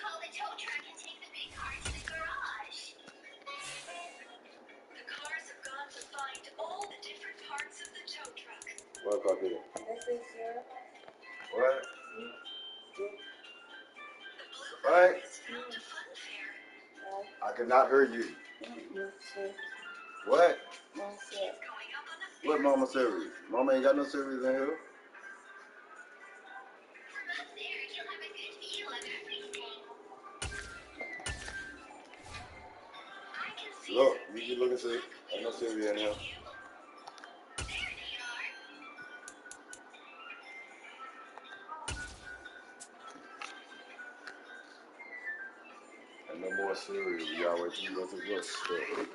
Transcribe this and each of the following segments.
call the tow truck and take the big car to the garage. The cars have gone to find all the different parts of the tow truck. What car did it? This is your... What? The blue car What? has found a fun fair. I could not hear you. Monsieur. What? Monsieur. Going up on the What Mama series? Mama ain't got no series in here. From up there, you'll have a good view of everything. I can see Look, some you big can look and see. black Ain't no wheels series in here. beneath you. There they are. And no more series. We gotta wait till you go to the grocery store.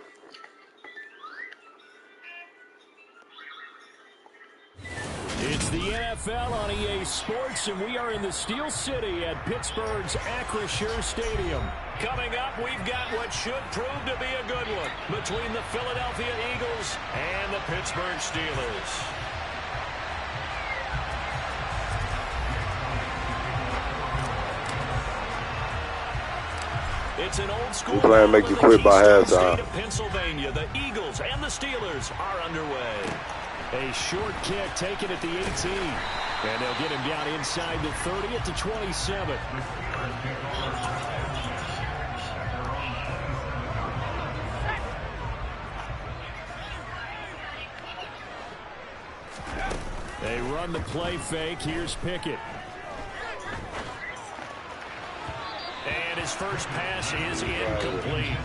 It's the NFL on EA Sports, and we are in the Steel City at Pittsburgh's Acrisure Stadium. Coming up, we've got what should prove to be a good one between the Philadelphia Eagles and the Pittsburgh Steelers. It's an old school. We plan to make you quit by halftime. Pennsylvania, the Eagles and the Steelers are underway. A short kick taken at the 18. And they'll get him down inside the 30 at the 27. They run the play fake. Here's Pickett. And his first pass is incomplete.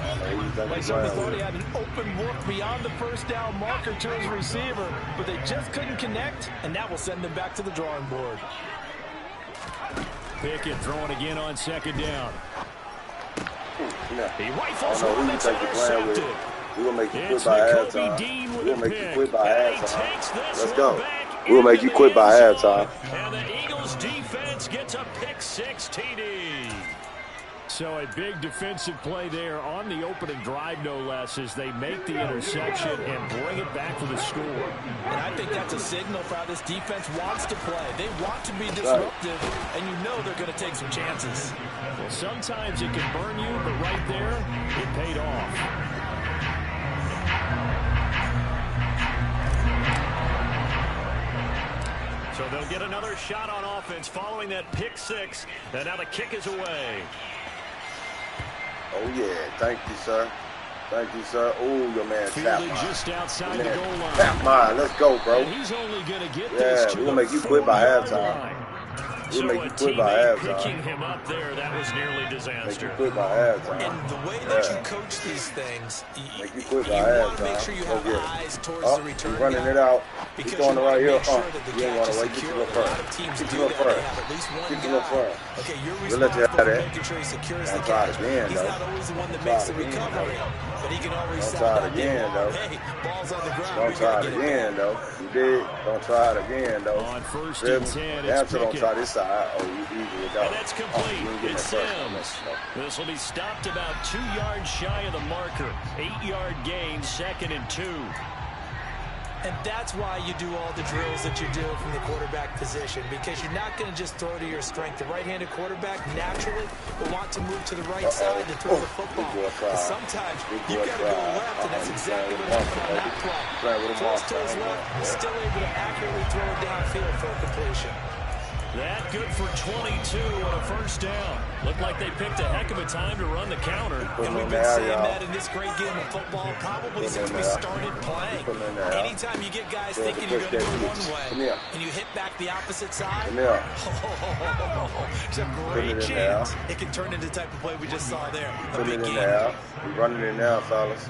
Like somebody thought he had an open look beyond the first down marker to his receiver, but they just couldn't connect, and that will send them back to the drawing board. Pickett throwing again on second down. Yeah. He rifles I don't know one who you that's take the plan intercepted. with. We're going to make you quit It's by Nakobe halftime. Dean We're with going to a make you pick. quit by And he halftime. takes this Let's one go. back We'll make into you quit the by end halftime. zone. And the Eagles defense gets a pick six TD. So a big defensive play there on the opening drive, no less, as they make the interception and bring it back for the score. And I think that's a signal for how this defense wants to play. They want to be disruptive, and you know they're going to take some chances. Well, sometimes it can burn you, but right there, it paid off. So they'll get another shot on offense following that pick six, and now the kick is away. Oh, yeah. Thank you, sir. Thank you, sir. Oh, your man tapped mine. Just outside the goal line. Tap mine. Let's go, bro. And he's only going to get Yeah, we're going to make you quit by halftime. So We'll make a you quit by teammate halftime. picking him up there, that was nearly Make you disaster. quit by halftime. And the way that you coach these things, Make you quit by you want to halftime. make sure you Go have get it. eyes towards Oh, the return he's running guy, it out. He's because throwing you it want right to here. make sure that the You ain't catch going is to wait. Get secure. you up A lot first. of teams Get do you up that. They first. have at least one Get you up guy. first. Okay, you're We'll let you responsible have for that. making sure he secures the Don't try it catch. again, He's though. not always the one that Don't makes try the it again, recovery, but he can always Don't sound try it out the again, alarm. though. Hey, ball's on the ground. Don't We try gotta it get again, back. though. You did. Don't try it again, though. On first Feel and me? 10, Damn it's sure don't Pickett. try this side. Oh, you easy with that. And that's Oh, complete. you ain't getting It's that first one. Sims. This will be stopped about 2 yards shy of the marker. 8-yard gain, 2nd and 2. And that's why you do all the drills that you do from the quarterback position, because you're not going to just throw to your strength. The right-handed quarterback naturally will want to move to the right side to throw the football. But sometimes you got to go left, and that's exactly what happened on that play. Close to his left, he's still able to accurately throw it downfield for a completion. That good for 22 on a first down. Looked like they picked a heck of a time to run the counter. And we've been saying that in this great game of football probably since we started playing. Anytime you get guys thinking you're going to go one way and you hit back the opposite side, it's a great chance it can turn into the type of play we just saw there. A big game. We're running it now, fellas.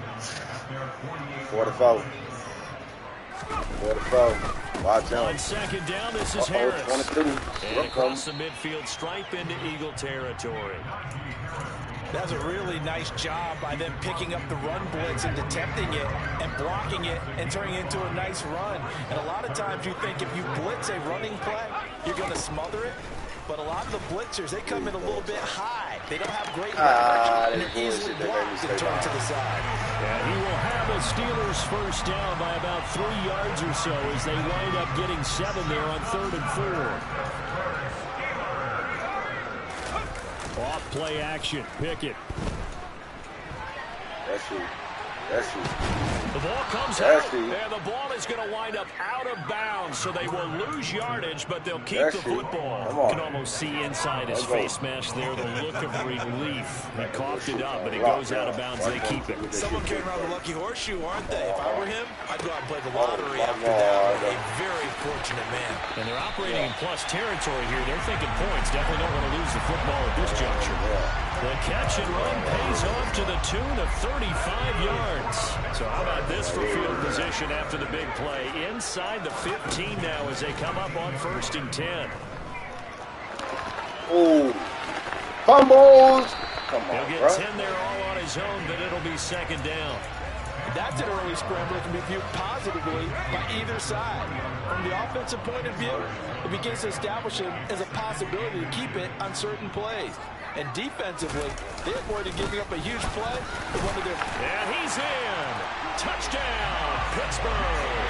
44. 44. Watch him. On second down, this is Harris. 22. And across the midfield stripe into Eagle territory. That's a really nice job by them picking up the run blitz and attempting it and blocking it and turning it into a nice run. And a lot of times you think if you blitz a running play, you're going to smother it. But a lot of the blitzers, they come in a little bit high. They don't have great leverage, and they're easily blocked and turned to the side. And he will have a Steelers first down by about 3 yards or so as they wind up getting 7 there on 3rd and 4. Off play action. Pickett. That's you. That's you. The ball comes That's out, you. and the ball is going to wind up out of bounds, so they will lose yardage, but they'll keep the football. Come on. You can almost see inside his face mask there the look of relief. He coughed it up, but it goes out of bounds. They keep it. Someone carrying around the lucky horseshoe, aren't they? If I were him, I'd go out and play the lottery after that. A very fortunate man. And they're operating in plus territory here. They're thinking points. Definitely don't want to lose the football at this juncture. The catch and run pays off to the tune of 35 yards. So how about this for field position after the big play? Inside the 15 now as they come up on 1st and 10. Oh, fumbles. Come on, He'll get bro. 10 there all on his own, but it'll be 2nd down. That's an early scramble that can be viewed positively by either side. From the offensive point of view, it begins to establish it as a possibility to keep it on certain plays. And defensively, they avoided giving up a huge play for one of their... And he's in. Touchdown, Pittsburgh.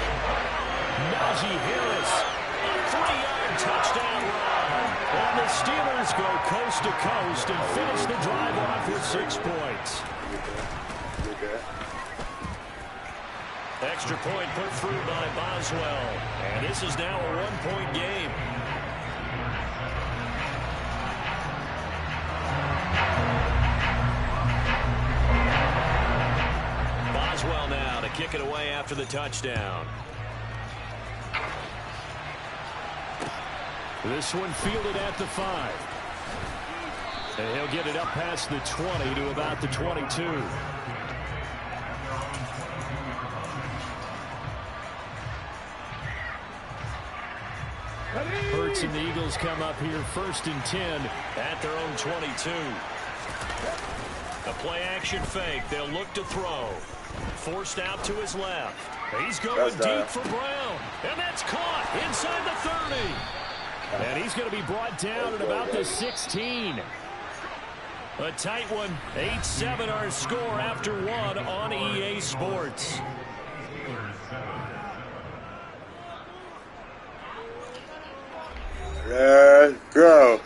Najee Harris, a 3-yard touchdown run. And the Steelers go coast to coast and finish the drive off with 6 points. Extra point put through by Boswell. And this is now a 1-point game. Boswell now to kick it away after the touchdown. This one fielded at the 5. And he'll get it up past the 20 to about the 22. Hurts and the Eagles come up here 1st and 10 at their own 22. A play action fake. They'll look to throw. Forced out to his left. He's going deep for Brown. And that's caught inside the 30. And he's going to be brought down at about the 16. A tight one. 8-7 our score after 1 on EA Sports. Let's go.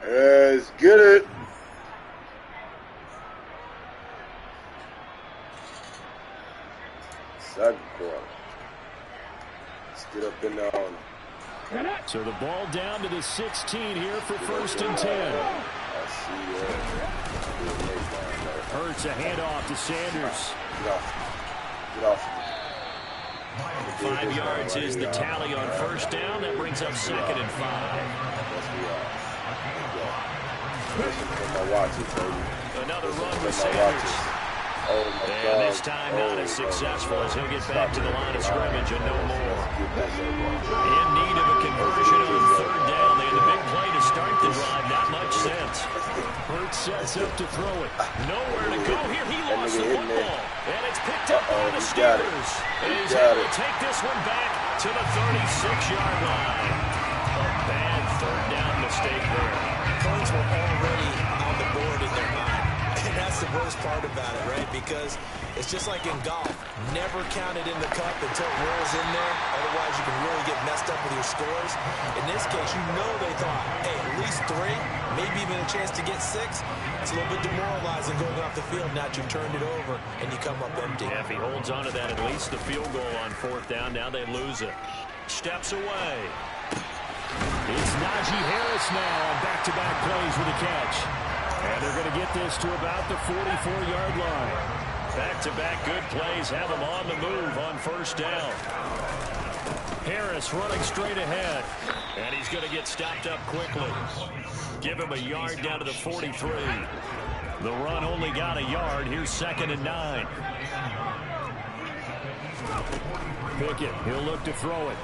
Let's get it. Second quarter. Let's get up in there on. So the ball down to the 16 here for 1st and 10. I see Hurts a handoff to Sanders. Get off. Get off. 5 yards is the tally on 1st down. That brings up 2nd and 5. Another run with Sanders. Oh my And God. this time not as successful as he'll get back to the line of scrimmage and no more. In need of a conversion on 3rd down. They had the big play to start the drive. Not much sense. Hurts sets up to throw it. Nowhere to go here. He lost the football. And it's picked up by the Steelers. And he's able to take this one back to the 36-yard line. A bad 3rd down mistake there. Points were already on the board in their mind. And that's the worst part about it, right? Because it's just like in golf. Never count it in the cup until it rolls in there. Otherwise, you can really get messed up with your scores. In this case, you know they thought, hey, at least 3, maybe even a chance to get 6. It's a little bit demoralizing going off the field. Now that you've turned it over and you come up empty. Yeah, if he holds on to that, at least the field goal on 4th down. Now they lose it. Steps away. It's Najee Harris now on back-to-back plays with a catch. And they're going to get this to about the 44-yard line. Back-to-back good plays have them on the move on 1st down. Harris running straight ahead. And he's going to get stopped up quickly. Give him a yard down to the 43. The run only got a yard. Here's 2nd and 9. Pickett, he'll look to throw it.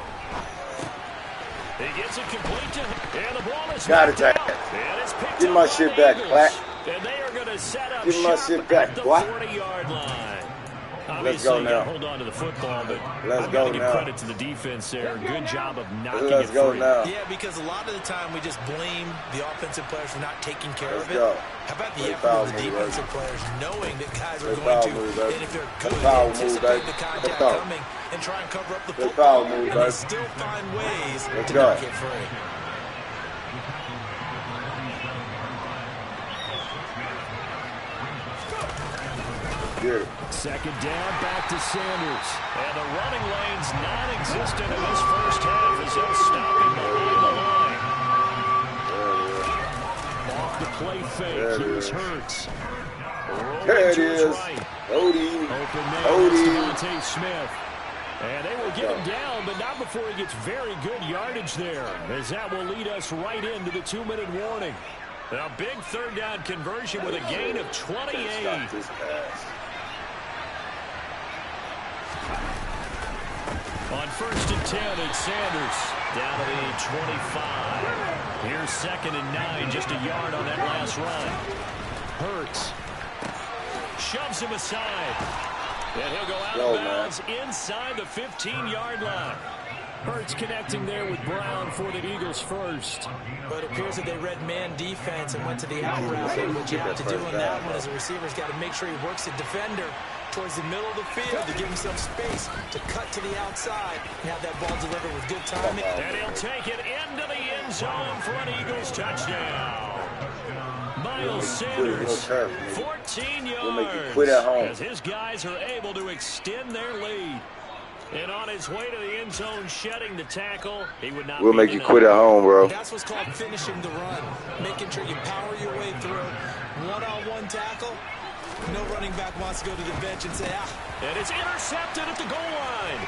He gets it complete to him. And the ball is Got it, knocked Jack. out. And it's picked Give up my by shit the back, Eagles. Black. And they are going to set up Give my shop shit back, at the boy. 40-yard line. Let's Obviously, go you now. got to hold on to the football, but Let's I've got go to give now. credit to the defense there. Good job of knocking Let's it go free. now. Yeah, because a lot of the time we just blame the offensive players for not taking care Let's of it. go. How about the Great effort foul of the move, defensive players knowing that guys are Great going foul to, move, baby. and if they're Great good, foul move, anticipate baby. the Great contact foul. coming and try and cover up the Great football. foul move, And they baby. still find ways Let's to go. not get free. Good. Second down, back to Sanders. And the running lane's non-existent in this first half as they'll stop him behind the line. Off the play fake, here's Hurts. There it is. Odie. Open there, Devontae Smith. And they will get him down, but not before he gets very good yardage there, as that will lead us right into the 2-minute warning. A big third down conversion with a gain of 28. On 1st and 10, it's Sanders down to the 25. Here's 2nd and 9, just a yard on that last run. Hurts shoves him aside, and he'll go out of bounds inside the 15-yard line. Hurts connecting there with Brown for the Eagles first. But it appears that they read man defense and went to the out route. And what you have to do in that one as a receiver's got to make sure he works the defender towards the middle of the field to give himself space to cut to the outside and have that ball delivered with good timing. And he'll take it into the end zone for an Eagles touchdown. Miles Sanders, 14 yards, as his guys are able to extend their lead. And on his way to the end zone, shedding the tackle, he would not. We'll make you quit at home, bro. That's what's called finishing the run, making sure you power your way through. One-on-one tackle. No running back wants to go to the bench and say, ah. And it's intercepted at the goal line.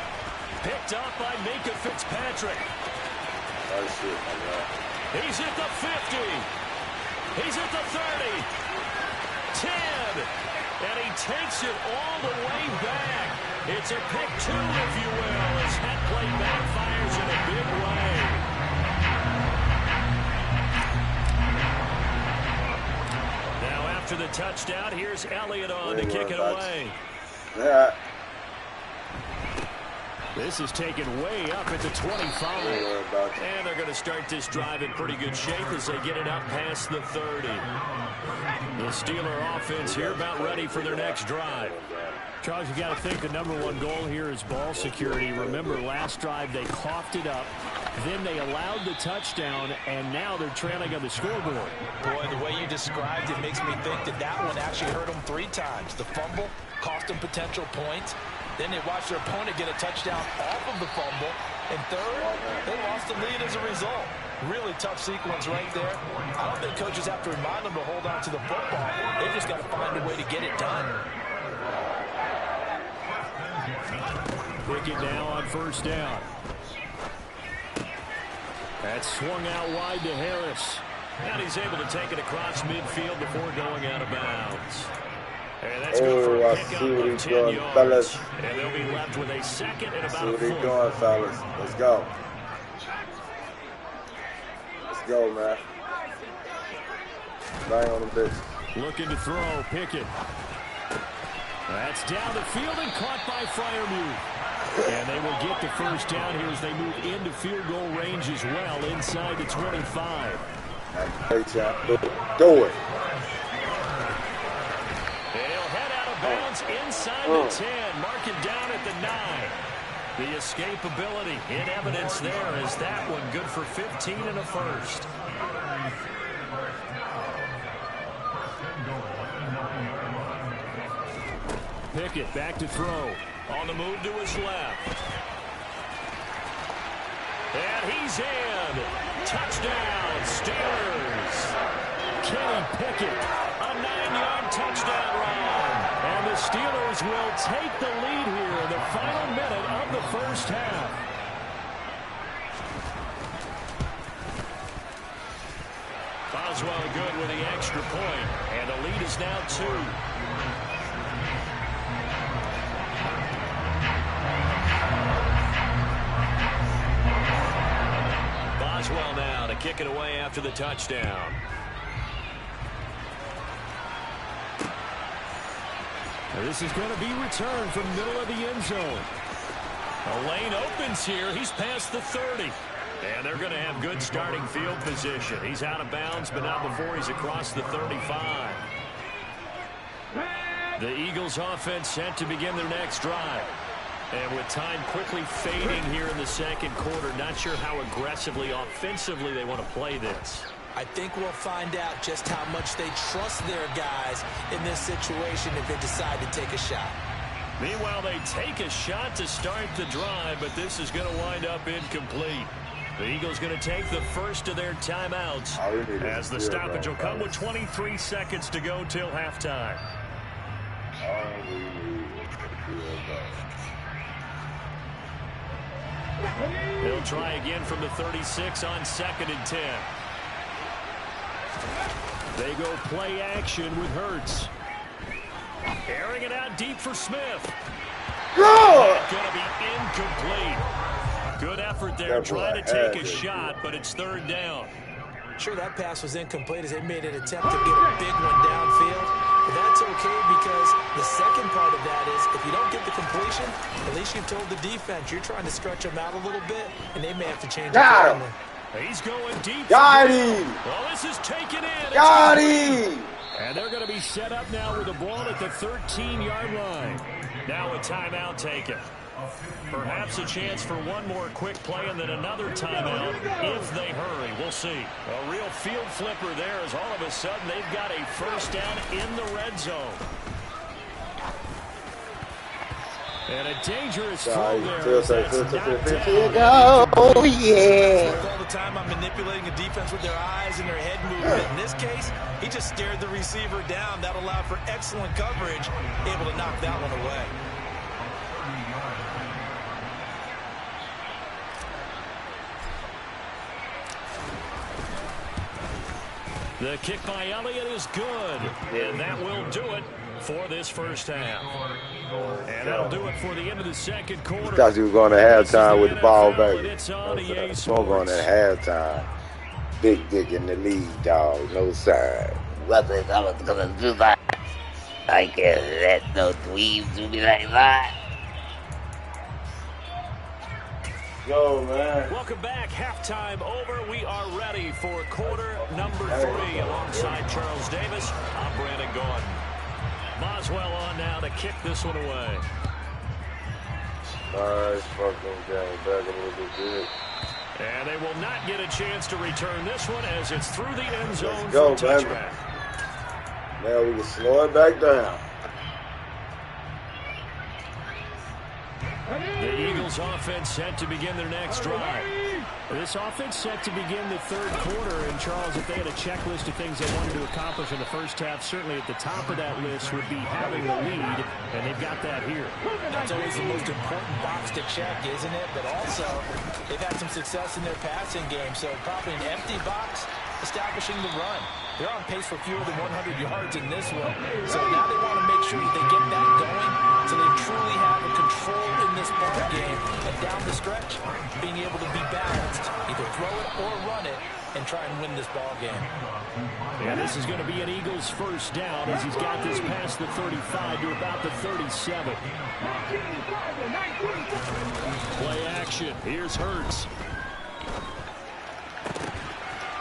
Picked up by Minka Fitzpatrick. Nice shit, my God. He's at the 50. He's at the 30. 10. And he takes it all the way back. It's a pick 2, if you will, as that play backfires in a big way. Now after the touchdown, here's Elliott on to kick it away. Yeah. This is taken way up at the 25. And they're going to start this drive in pretty good shape as they get it up past the 30. The Steeler offense here about ready for their next drive. Charles, you got to think the #1 goal here is ball security. Remember, last drive they coughed it up, then they allowed the touchdown, and now they're trailing on the scoreboard. Boy, the way you described it makes me think that that one actually hurt them 3 times. The fumble cost them potential points. Then they watched their opponent get a touchdown off of the fumble. And third, they lost the lead as a result. Really tough sequence right there. I don't think coaches have to remind them to hold on to the football. They just got to find a way to get it done. Pick it now on 1st down. That's swung out wide to Harris. And he's able to take it across midfield before going out of bounds. And that's good for a pickup of 10 yards. Fellas. And they'll be left with a 2nd and about a 4. See what he's doing, fellas. Let's go. Let's go, man. Bang on the bitch. Looking to throw. Pickett. That's down the field and caught by Freiermuth. And they will get the 1st down here as they move into field goal range as well inside the 25. Hey, champ. Do it. And he'll head out of bounds inside the 10. Mark it down at the 9. The escapability in evidence there is that one good for 15 and a 1st. Pickett back to throw. On the move to his left. And he's in. Touchdown, Steelers. Kenny Pickett, a 9-yard touchdown run. And the Steelers will take the lead here in the final minute of the 1st half. Boswell good with the extra point. And the lead is now 2. Boswell now to kick it away after the touchdown. Now this is going to be returned from the middle of the end zone. A lane opens here. He's past the 30. And they're going to have good starting field position. He's out of bounds, but not before he's across the 35. The Eagles offense set to begin their next drive. And with time quickly fading here in the 2nd quarter, not sure how aggressively, offensively they want to play this. I think we'll find out just how much they trust their guys in this situation if they decide to take a shot. Meanwhile, they take a shot to start the drive, but this is going to wind up incomplete. The Eagles going to take the first of their timeouts as the stoppage will come with 23 seconds to go till halftime. They'll try again from the 36 on 2nd and 10. They go play action with Hurts. Airing it out deep for Smith. Going to be incomplete. Good effort there trying to take a shot, but it's 3rd down. Sure, that pass was incomplete as they made an attempt to get a big one downfield. But that's okay because the second part of that is if you don't get the completion, at least you've told the defense you're trying to stretch them out a little bit, and they may have to change it. He's going deep. Got him. Well, this is taken in. Got him. And they're going to be set up now with the ball at the 13-yard line. Now a timeout taken. Perhaps a chance for one more quick play and then another timeout if they hurry. We'll see. A real field flipper there as all of a sudden they've got a first down in the red zone. And a dangerous throw there. Oh, yeah. All the time I'm manipulating a defense with their eyes and their head movement. In this case, he just stared the receiver down. That allowed for excellent coverage, able to knock that one away. The kick by Elliott is good, and that will do it for this first half. And that'll do it for the end of the second quarter. Thought you were going to halftime with the ball back. It's on EA Smoke on at halftime. Big dick in the lead, dog. No side. What is I was gonna do that? I can't let no dweebs do me like that. Go, man. Welcome back. Halftime over. We are ready for quarter number 3. Alongside Charles Davis, I'm Brandon Gordon. Boswell on now to kick this one away. Nice fucking game. Back a little bit good. And they will not get a chance to return this one as it's through the end zone Let's go, for a touchback. Now we can slow it back down. The Eagles offense set to begin their next drive. This offense set to begin the third quarter. And, Charles, if they had a checklist of things they wanted to accomplish in the first half, certainly at the top of that list would be having the lead, and they've got that here. That's always the most important box to check, isn't it? But also, they've had some success in their passing game, so probably an empty box establishing the run. They're on pace for fewer than 100 yards in this one, so now they want to make sure they get that going so they truly have a control in this ball game, and down the stretch, being able to be balanced, either throw it or run it, and try and win this ball game. Yeah, this is going to be an Eagles first down as he's got this past the 35 to about the 37. Play action. Here's Hurts.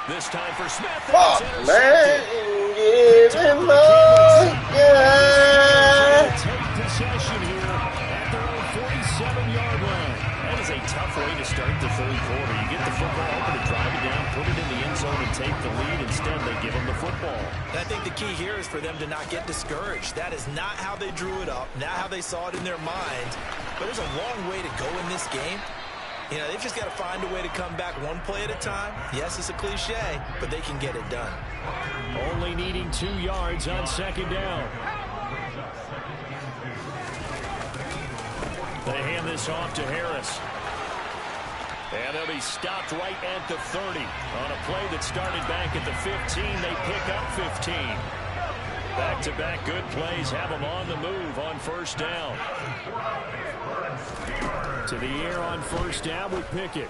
This time for Smith. Fuck, man. Give him more. Take possession here at their own 47-yard line. That is a tough way to start the third quarter. You get the football open to drive it down, put it in the end zone, and take the lead. Instead, they give them the football. And I think the key here is for them to not get discouraged. That is not how they drew it up, not how they saw it in their minds. But there's a long way to go in this game. You know, they've just got to find a way to come back one play at a time. Yes, it's a cliche, but they can get it done. Only needing 2 yards on second down. They hand this off to Harris. And they'll be stopped right at the 30. On a play that started back at the 15, they pick up 15. Back-to-back good plays have them on the move on first down. To the air on first down with Pickett.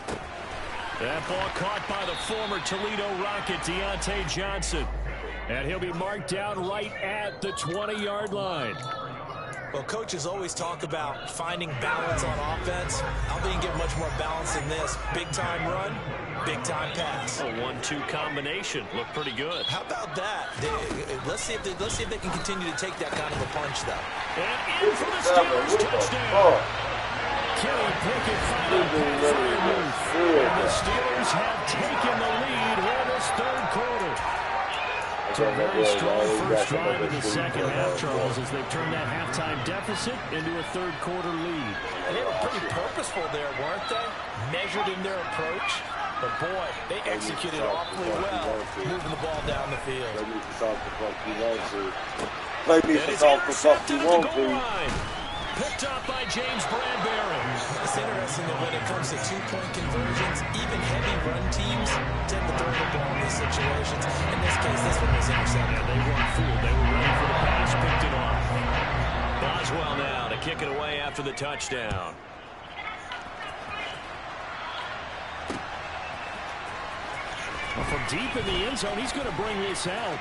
That ball caught by the former Toledo Rocket, Deontay Johnson. And he'll be marked down right at the 20-yard line. Well, coaches always talk about finding balance on offense. I don't think you can get much more balance than this. Big-time run, big-time pass. A 1-2 combination. Looked pretty good. How about that? Let's see if they can continue to take that kind of a punch, though. And in for the Steelers touchdown. Kenny Pickett finally put through. And the Steelers have taken the lead here in this third quarter. So a very strong first drive in the second half, Charles, as they've turned that halftime deficit into a third quarter lead. And they were pretty purposeful there, weren't they? Measured in their approach. But, boy, they executed awfully well, moving the ball down the field. Play me for soft the fuck you want to. Play me for soft the fuck you want to. Picked up by James Bradbury. It's interesting that when it comes to two-point conversions, even heavy run teams tend to throw the ball in these situations. In this case, this one was intercepted. Yeah, they weren't fooled. They were ready for the pass, picked it off. Boswell now to kick it away after the touchdown. Well, from deep in the end zone, he's going to bring this out.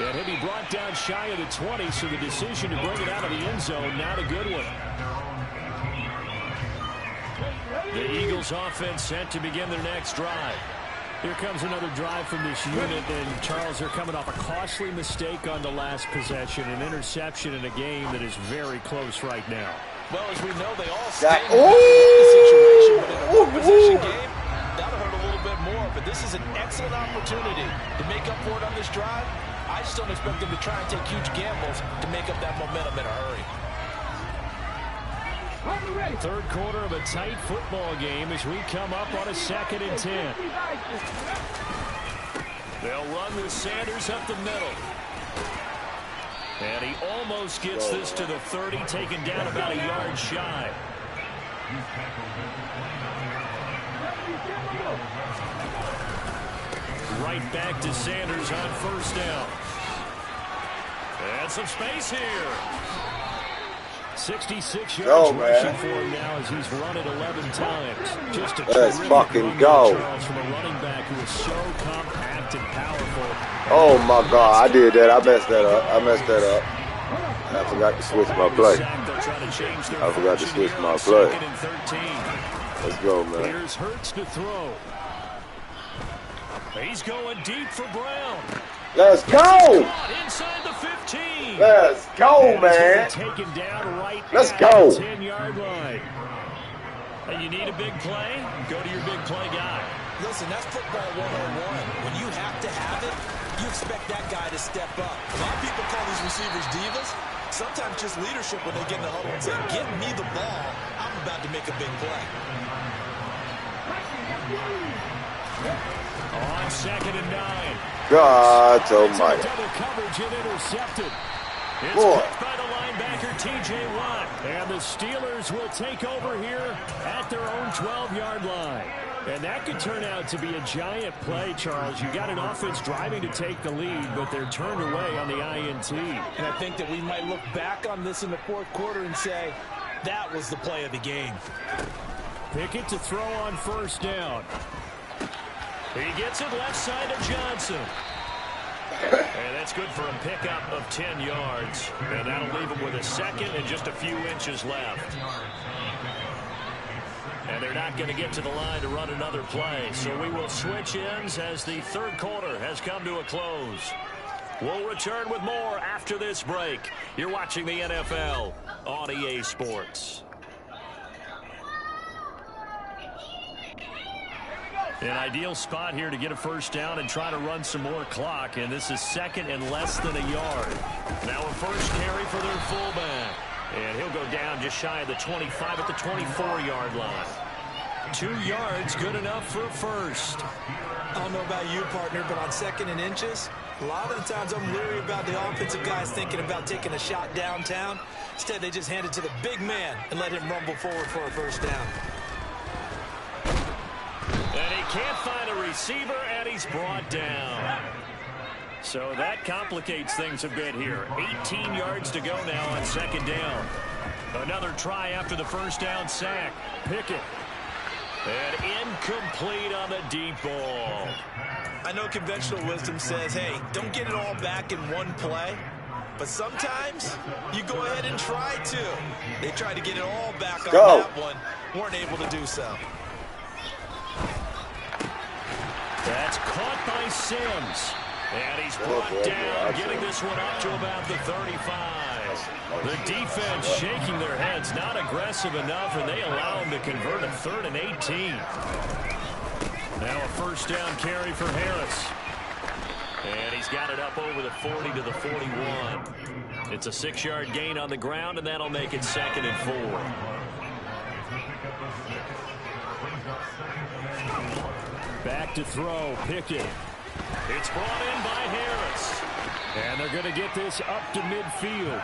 And he'll be brought down shy of the 20, so the decision to bring it out of the end zone, not a good one. The Eagles offense set to begin their next drive. Here comes another drive from this unit, and Charles, they're coming off a costly mistake on the last possession, an interception in a game that is very close right now. Well, as we know, they all stand in the situation, but in a one-possession game, that'll hurt a little bit more. But this is an excellent opportunity to make up for it on this drive. I just don't expect them to try and take huge gambles to make up that momentum in a hurry. Third quarter of a tight football game as we come up on a 2nd and 10. They'll run with Sanders up the middle. And he almost gets this to the 30, taken down about a yard shy. Right back to Sanders on first down. And some space here. 66 yards rushing for him now as he's run it 11 times. Just a Let's fucking go. From a running back who is so compact and powerful. Oh my God, I did that. I messed that up. I forgot to switch my play. I forgot to switch my play. Let's go, man. Here's Hurts to throw. He's going deep for Brown. Let's go. Inside the 15. Let's go, man. Taken down right Let's at go. the 10-yard line. And you need a big play? Go to your big play guy. Listen, that's football 101. When you have to have it, you expect that guy to step up. A lot of people call these receivers divas. Sometimes just leadership when they get in the huddle and say, "Give me the ball. I'm about to make a big play." On 2nd and 9. God almighty. Double coverage and intercepted. It's Boy. picked by the linebacker, T.J. Watt. And the Steelers will take over here at their own 12-yard line. And that could turn out to be a giant play, Charles. You got an offense driving to take the lead, but they're turned away on the INT. And I think that we might look back on this in the fourth quarter and say, that was the play of the game. Pickett to throw on first down. He gets it left side of Johnson. And that's good for a pickup of 10 yards. And that'll leave him with a second and just a few inches left. And they're not going to get to the line to run another play. So we will switch ends as the third quarter has come to a close. We'll return with more after this break. You're watching the NFL on EA Sports. An ideal spot here to get a first down and try to run some more clock. And this is 2nd and less than a yard. Now a first carry for their fullback. And he'll go down just shy of the 25 at the 24-yard line. 2 yards, good enough for a first. I don't know about you, partner, but on 2nd and inches, a lot of the times I'm leery about the offensive guys thinking about taking a shot downtown. Instead, they just hand it to the big man and let him rumble forward for a first down. And he can't find a receiver, and he's brought down. So that complicates things a bit here. 18 yards to go now on 2nd down. Another try after the first down sack. Pickett. And incomplete on the deep ball. I know conventional wisdom says, hey, don't get it all back in one play. But sometimes you go ahead and try to. They tried to get it all back on that one. Weren't able to do so. That's caught by Sims. And he's brought down, getting this one up to about the 35. The defense shaking their heads, not aggressive enough, and they allow him to convert a 3rd and 18. Now a first down carry for Harris. And he's got it up over the 40 to the 41. It's a 6-yard gain on the ground, and that'll make it 2nd and 4. Back to throw, Pickett. It's brought in by Harris. And they're going to get this up to midfield.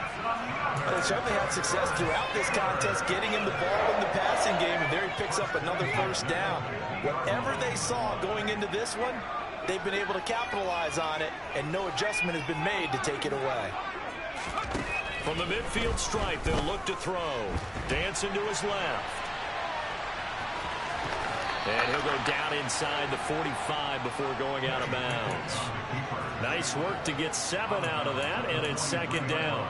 They certainly had success throughout this contest, getting him the ball in the passing game, and there he picks up another first down. Whatever they saw going into this one, they've been able to capitalize on it, and no adjustment has been made to take it away. From the midfield stripe, they'll look to throw. Dancing to his left. And he'll go down inside the 45 before going out of bounds. Nice work to get 7 out of that, and it's 2nd down.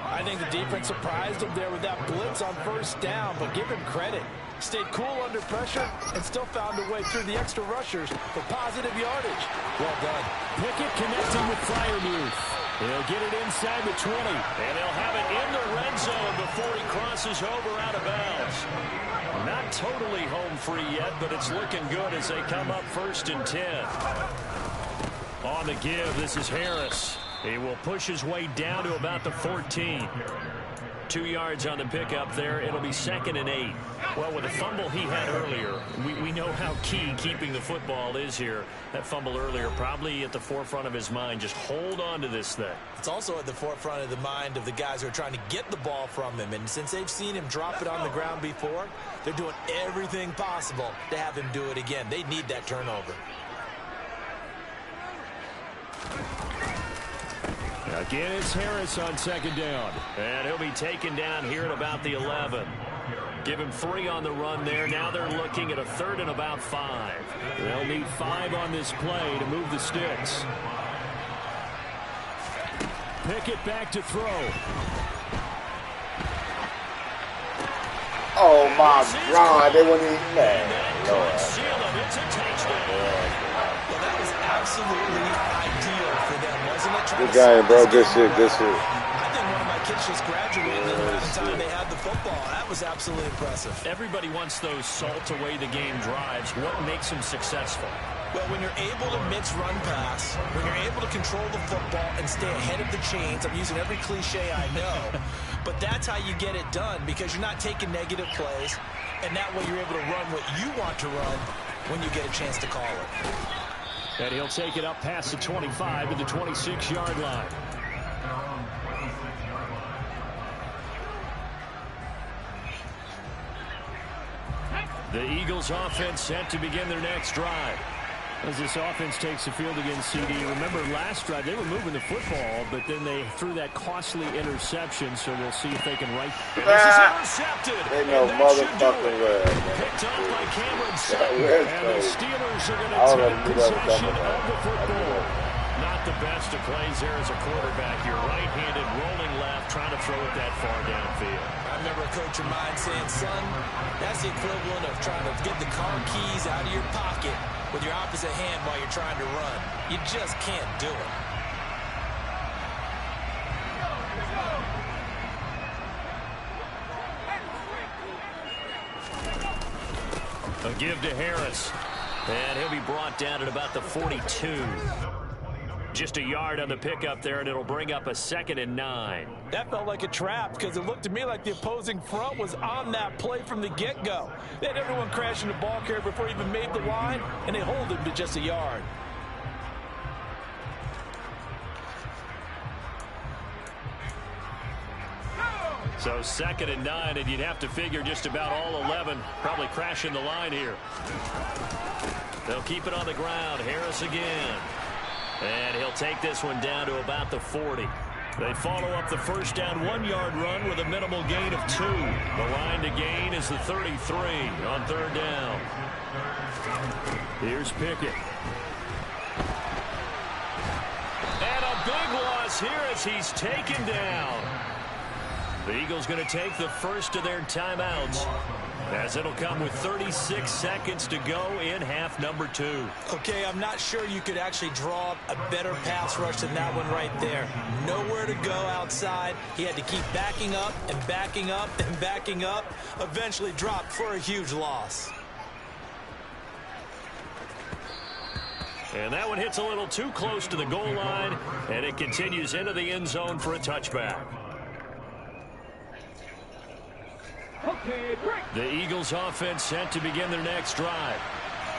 I think the defense surprised him there with that blitz on first down, but give him credit. Stayed cool under pressure and still found a way through the extra rushers for positive yardage. Well done. Pickett connecting with Freiermuth. He'll get it inside the 20, and he'll have it in the red zone before he crosses over out of bounds. Not totally home free yet, but it's looking good as they come up 1st and 10. On the give, this is Harris. He will push his way down to about the 14. 2 yards on the pickup there. It'll be 2nd and 8. Well, with the fumble he had earlier, we know how key keeping the football is here. That fumble earlier probably at the forefront of his mind. Just hold on to this thing. It's also at the forefront of the mind of the guys who are trying to get the ball from him. And since they've seen him drop it on the ground before, they're doing everything possible to have him do it again. They need that turnover. Again, it's Harris on 2nd down. And he'll be taken down here at about the 11. Give him 3 on the run there. Now they're looking at a 3rd and about 5. They'll need 5 on this play to move the sticks. Pickett back to throw. Oh, my God. They wouldn't even mad. Lord. It's a touchdown. Well, that was absolutely ideal for them, wasn't it? Good game, bro. Good shit. Good shit. I think one of my kids just graduated the amount of time they had the football. That was absolutely impressive. Everybody wants those salt away the game drives. What makes them successful? Well, when you're able to mix run pass, when you're able to control the football and stay ahead of the chains, I'm using every cliche I know, but that's how you get it done because you're not taking negative plays, and that way you're able to run what you want to run when you get a chance to call it. And he'll take it up past the 25 to the 26-yard line. The Eagles offense set to begin their next drive. As this offense takes the field against CD, remember last drive they were moving the football, but then they threw that costly interception, so we'll see if they can right. And this is intercepted. They know motherfucking well. Picked up by Cameron Sutton, and the Steelers are going to take possession of the football. Not the best of plays there as a quarterback. You're right-handed, rolling left, trying to throw it that far downfield. I remember a coach of mine saying, son, that's the equivalent of trying to get the car keys out of your pocket with your opposite hand while you're trying to run. You just can't do it. A give to Harris. And he'll be brought down at about the 42. Just a yard on the pickup there, and it'll bring up a 2nd and 9. That felt like a trap because it looked to me like the opposing front was on that play from the get-go. They had everyone crashing the ball carrier before he even made the line, and they hold him to just a yard. So 2nd and 9, and you'd have to figure just about all 11 probably crashing the line here. They'll keep it on the ground. Harris again. And he'll take this one down to about the 40. They follow up the first down 1-yard run with a minimal gain of 2. The line to gain is the 33 on 3rd down. Here's Pickett. And a big loss here as he's taken down. The Eagles going to take the first of their timeouts, as it'll come with 36 seconds to go in half number 2. Okay, I'm not sure you could actually draw up a better pass rush than that one right there. Nowhere to go outside. He had to keep backing up and backing up and backing up. Eventually dropped for a huge loss. And that one hits a little too close to the goal line, and it continues into the end zone for a touchback. The Eagles offense set to begin their next drive.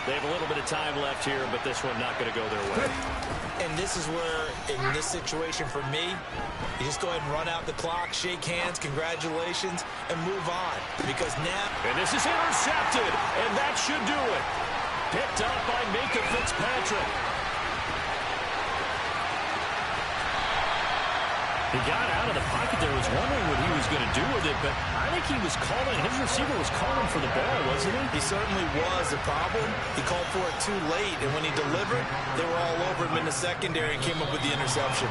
They have a little bit of time left here, but this one not going to go their way. And this is where, in this situation for me, you just go ahead and run out the clock, shake hands, congratulations, and move on. Because now... And this is intercepted, and that should do it. Picked up by Minka Fitzpatrick. He got out of the pocket there, was wondering what he was going to do with it, but I think he was calling, his receiver was calling for the ball, wasn't he? He certainly was. The problem, he called for it too late, and when he delivered, they were all over him in the secondary and came up with the interception.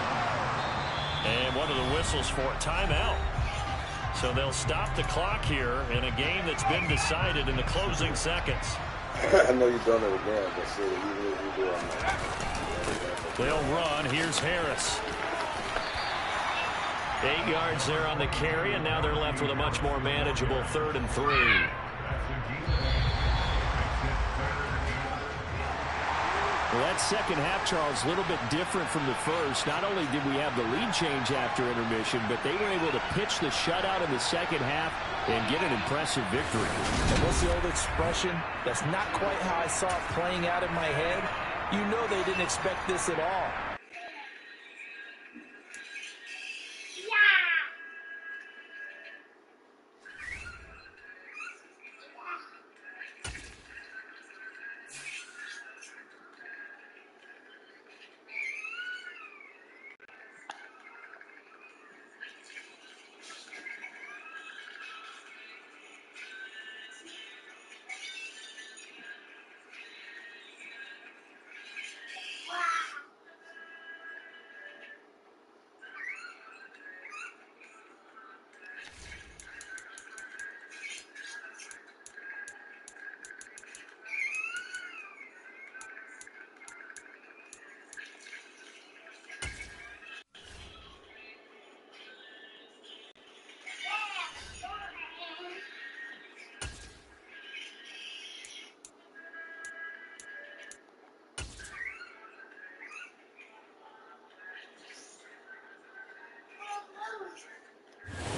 And one of the whistles for a timeout. So they'll stop the clock here in a game that's been decided in the closing seconds. I know you've done it again, but see, even if you do it, They'll run. Here's Harris. 8 yards there on the carry, and now they're left with a much more manageable 3rd and 3. Well, that second half, Charles, a little bit different from the first. Not only did we have the lead change after intermission, but they were able to pitch the shutout in the second half and get an impressive victory. And what's the old expression? That's not quite how I saw it playing out in my head. You know they didn't expect this at all.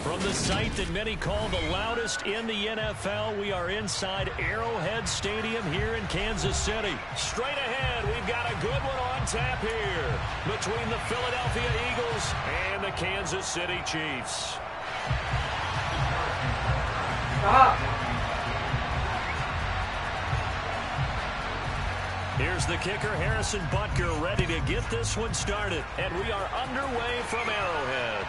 From the site that many call the loudest in the NFL, we are inside Arrowhead Stadium here in Kansas City. Straight ahead, we've got a good one on tap here between the Philadelphia Eagles and the Kansas City Chiefs. Here's the kicker, Harrison Butker, ready to get this one started. And we are underway from Arrowhead.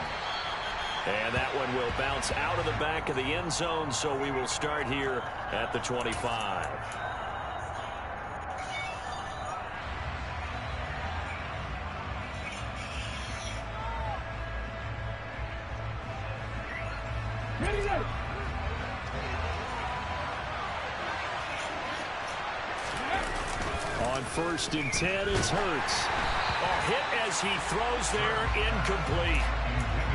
And that one will bounce out of the back of the end zone, so we will start here at the 25. On 1st and 10, it's Hurts. A hit as he throws there, incomplete.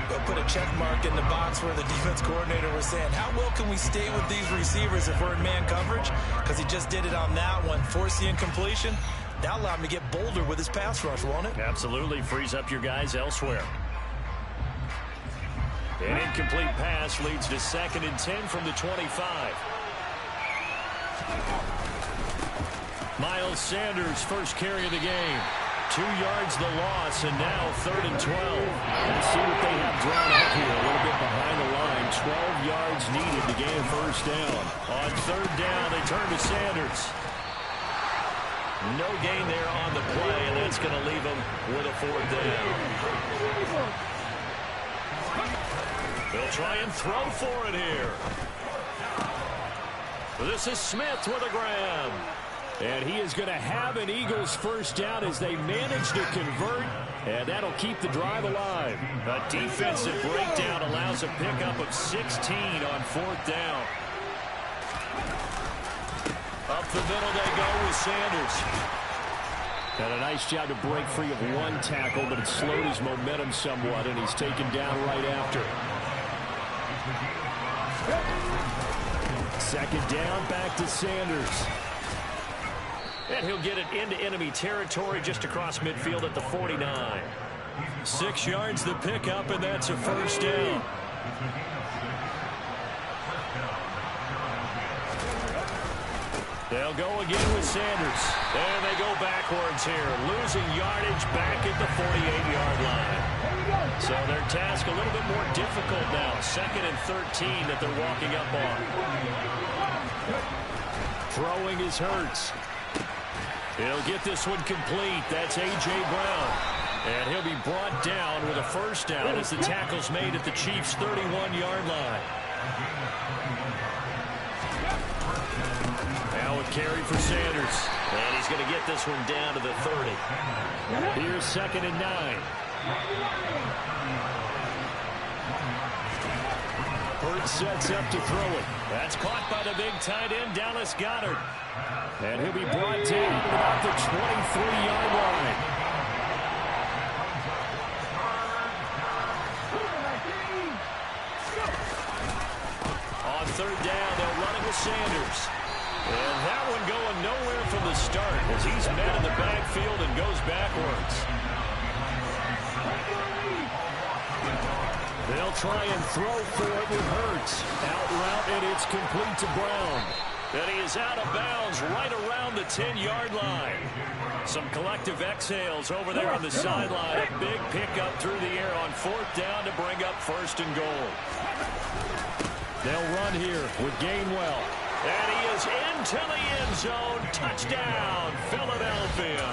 We'll put a check mark in the box where the defense coordinator was saying, how well can we stay with these receivers if we're in man coverage? Because he just did it on that one, force the incompletion. That'll allow him to get bolder with his pass rush, won't it? Absolutely, frees up your guys elsewhere. An incomplete pass leads to 2nd and 10 from the 25. Miles Sanders, first carry of the game. 2 yards the loss, and now 3rd and 12. Let's see what they have drawn up here. A little bit behind the line. 12 yards needed to gain 1st down. On 3rd down, they turn to Sanders. No gain there on the play, and that's going to leave them with a 4th down. They'll try and throw for it here. This is Smith with a grab. And he is going to have an Eagles 1st down as they manage to convert, and that'll keep the drive alive. A defensive breakdown allows a pickup of 16 on 4th down. Up the middle they go with Sanders. Had a nice job to break free of one tackle, but it slowed his momentum somewhat, and he's taken down right after. 2nd down, back to Sanders. And he'll get it into enemy territory just across midfield at the 49. 6 yards the pickup, and that's a first down. They'll go again with Sanders. And they go backwards here, losing yardage back at the 48-yard line. So their task a little bit more difficult now. 2nd and 13 that they're walking up on. Throwing is Hurts. He'll get this one complete. That's A.J. Brown. And he'll be brought down with a first down as the tackle's made at the Chiefs' 31-yard line. Now a carry for Sanders. And he's going to get this one down to the 30. Here's 2nd and 9. Hurts sets up to throw it. That's caught by the big tight end, Dallas Goedert. And he'll be brought down at about the 23-yard line. On 3rd down, they'll run it with Sanders. And that one going nowhere from the start as he's met in the backfield and goes backwards. They'll try and throw for it with Hurts. Out route, and it's complete to Brown. And he is out of bounds right around the 10-yard line. Some collective exhales over there on the sideline. A big pickup through the air on 4th down to bring up 1st and goal. They'll run here with Gainwell. And he is into the end zone. Touchdown, Philadelphia.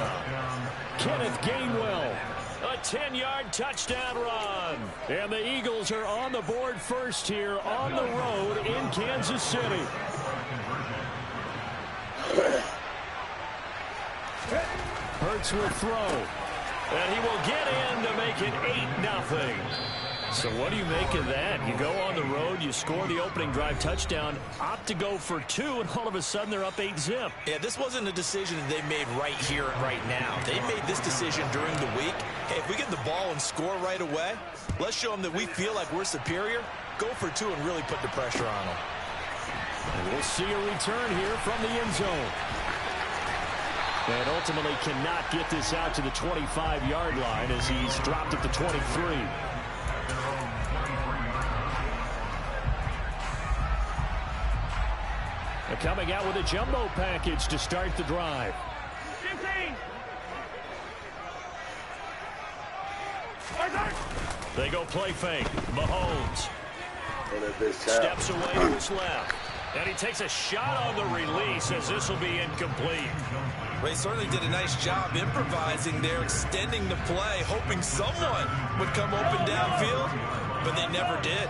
Kenneth Gainwell. A 10-yard touchdown run. And the Eagles are on the board first here on the road in Kansas City. Hurts will throw. And he will get in to make it 8-0. So what do you make of that? You go on the road, you score the opening drive touchdown, opt to go for 2, and all of a sudden they're up 8-zip. Yeah, this wasn't a decision that they made right here and right now. They made this decision during the week. Hey, if we get the ball and score right away, let's show them that we feel like we're superior. Go for 2 and really put the pressure on them. And we'll see a return here from the end zone. And ultimately cannot get this out to the 25-yard line as he's dropped at the 23. They're coming out with a jumbo package to start the drive. 15. They go play fake. Mahomes steps away to his left. And he takes a shot on the release as this will be incomplete. They certainly did a nice job improvising there, extending the play, hoping someone would come open downfield, but they never did.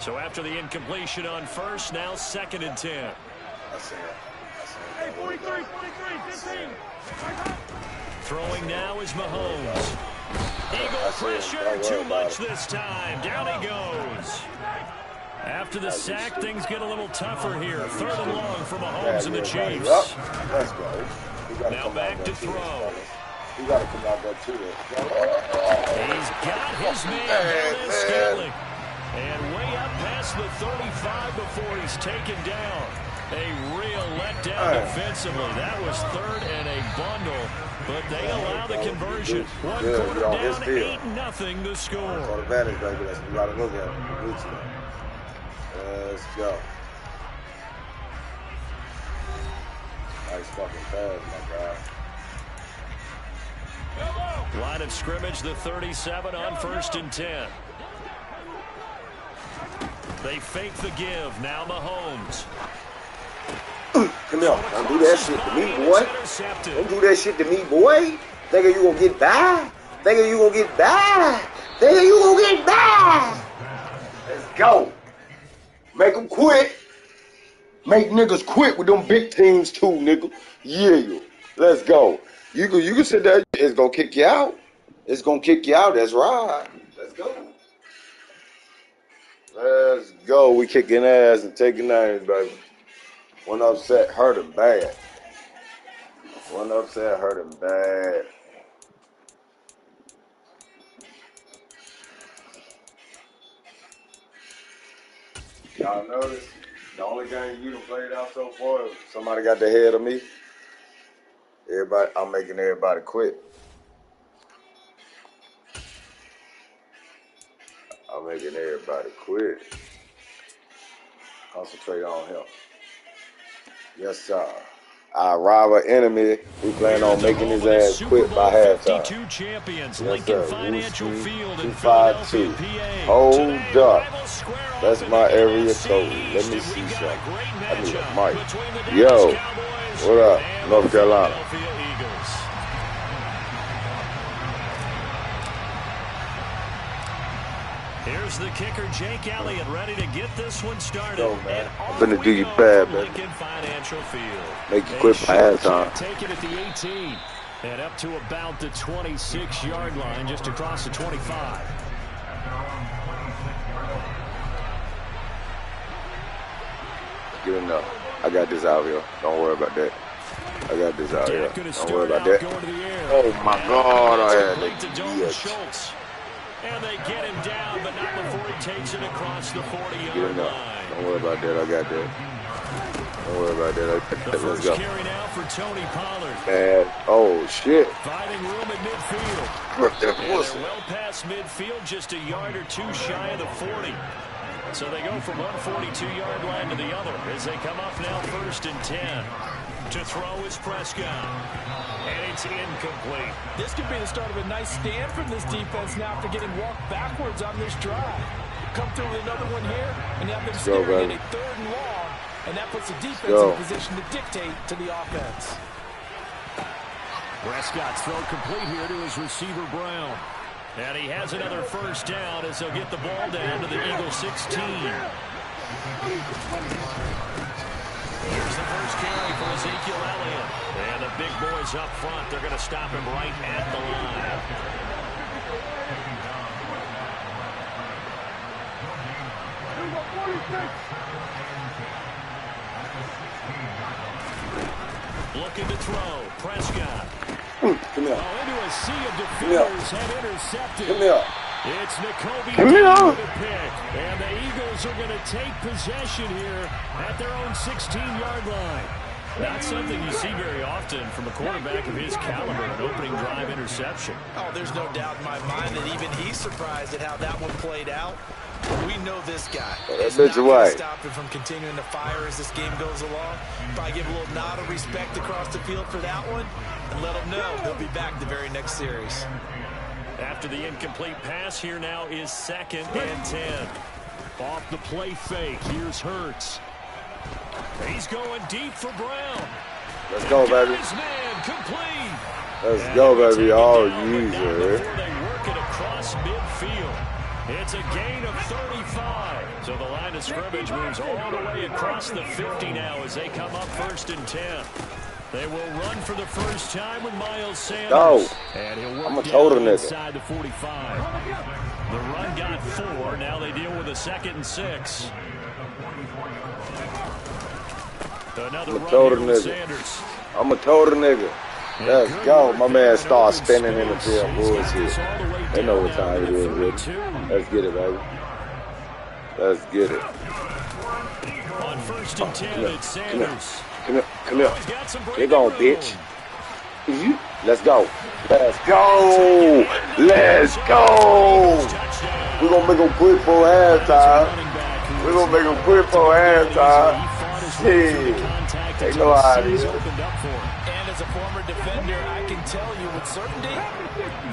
So after the incompletion on 1st, now 2nd and 10. Hey, 43, 15. Throwing now is Mahomes. Eagle pressure, too much this time. Down he goes. After the sack, things get a little tougher here. 3rd and long for Mahomes and the Chiefs. Let's go. Now back to throw. He got to come out there too. He's got his man down Scantling. And way up past the 35 before he's taken down. A real letdown defensively. That was 3rd and a bundle, but they allow the conversion. One quarter down, 8-0 the score. For the advantage, baby. That's what we got to look at. Let's go. Nice fucking pass, my guy. Line of scrimmage, the 37 on 1st and 10. They fake the give. Now Mahomes. Come here. Don't do that shit to me, boy. Don't do that shit to me, boy. Thinking you gonna get by. Thinking you gonna get by. Thinking you gonna get by. Let's go. Make them quit. Make niggas quit with them big teams too, nigga. Yeah. Let's go. You can sit there. It's gonna kick you out. It's gonna kick you out. That's right. Let's go. Let's go. We kicking ass and taking names, baby. One upset hurt him bad. One upset hurt him bad. Y'all notice the only game you done played out so far, somebody got the head of me. everybody quit. I'm making everybody quit. Concentrate on him. Yes, sir. Our rival enemy, we plan on making his ass quit by halftime. Champions, Yes, Lincoln sir. Financial Field in 252. Philadelphia, PA. Hold up. That's my area code. Let me see something. I need a mic. Yo, what up, North Carolina? Here's the kicker, Jake Elliott, ready to get this one started. Yo, man, I'm gonna do you bad, man. Make you quit by halftime. Take it at the 18 and up to about the 26-yard line, just across the 25. Good enough. I got this out here. Don't worry about that. I got this out here. Don't worry about that. Oh my God, I had that bitch. And they get him down, but not before he takes it across the 40-yard line. Don't worry about that. I got that. Don't worry about that. Let's go. Carry now for Tony Pollard. And oh shit. Finding room at midfield. Rip that And pussy. they're well past midfield, just a yard or two shy of the 40. So they go from one 42-yard line to the other as they come up now 1st and 10. To throw is Prescott. And it's incomplete. This could be the start of a nice stand from this defense now after getting walked backwards on this drive. Come through with another one here, and have them staring at a 3rd and long, and that puts the defense in a position to dictate to the offense. Prescott's throw complete here to his receiver, Brown. And he has another 1st down as they'll get the ball down to the Eagles 16. Here's the first carry for Ezekiel Elliott. And the big boys up front, they're going to stop him right at the line. Looking to throw. Prescott. Come here. Into a sea of defenders have intercepted. Come here. It's N'Kobe Come here. with a pick. And the Eagles are going to take possession here at their own 16-yard line. Not something you see very often from a quarterback of his caliber, an opening drive interception. Oh, there's no doubt in my mind that even he's surprised at how that one played out. We know this guy. It's not going to stop him from continuing to fire as this game goes along. Probably give a little nod of respect across the field for that one and let him know he'll be back the very next series. After the incomplete pass, here now is 2nd and 10. Off the play fake, here's Hurts. He's going deep for Brown. Let's go, baby. His man complete. Let's go, baby. Oh, user. Before they work it across midfield. It's a gain of 35. So the line of scrimmage moves all the way across the 50 now as they come up 1st and 10. They will run for the first time with Miles Sanders. Go. And he'll work I'm a total nigga. inside the 45. The run got 4. Now they deal with a 2nd and 6. Another I'm a total nigga. I'm a total nigga. Let's go. My man starts spinning in the field. Bullshit. They know what time it is, Rich. Let's get it, baby. Let's get it. On 1st and 10, it's Sanders. Come here. Here go, bitch. Let's go. Let's go. Let's go. We're going to make them quit for halftime. We're going to make them quit for halftime. Shit. They know how it is. And as a former defender, I can tell you with certainty,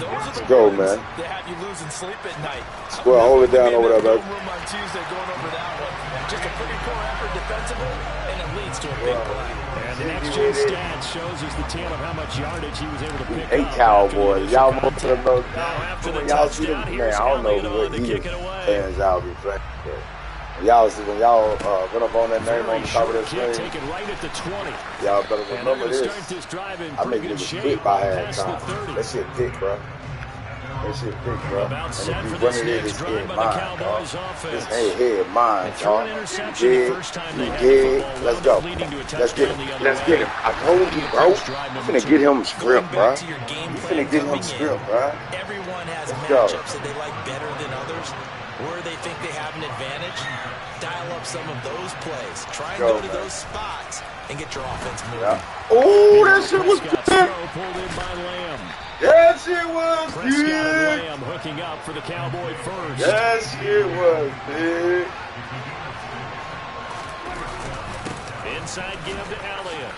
those are the go, ones man. that have you losing sleep at night. Square, hold it down over there, baby. Room on Tuesday going over that one. Just a pretty poor effort defensively, and it leads to a big play. And the next-gen stats shows us the tale of how much yardage he was able to pick Hey, up. Cowboys. Y'all want to know? After the Y'all see them? touchdown, Man, here's I don't know Elliott what to kick either it away. fans y'all be playing. Y'all see when y'all went up on that name on the top of that Kick screen. taken right at the 20. Y'all better And remember they're this. gonna start this drive in I make pretty good niggas shape quit by past the halftime. 30. That shit thick, bro. That shit thick, bro. About And set if for you this run it in, next it's drive in by the mine, Cowboys dog. offense. It's head mine, They threw dog. an You interception the dig? first time You they had dig? the ball. Let's Wound go. up leading to a Let's get touchdown him. the other Let's way. get him. I told you, bro. Drive I'm number finna 2. get him script, bro. Back to your game You plan finna get him coming script, in. bro. Everyone anyone has Let's go. matchups that they like better than others, where they think they have an advantage, dial up some of those plays. Try and go to those spots and get your offense moving. Yeah. Oh, that shit was good. Pulled in by Lamb. That shit was Prescott good. and Lamb hooking up for the Cowboy first. That shit was big. Inside give to Elliott.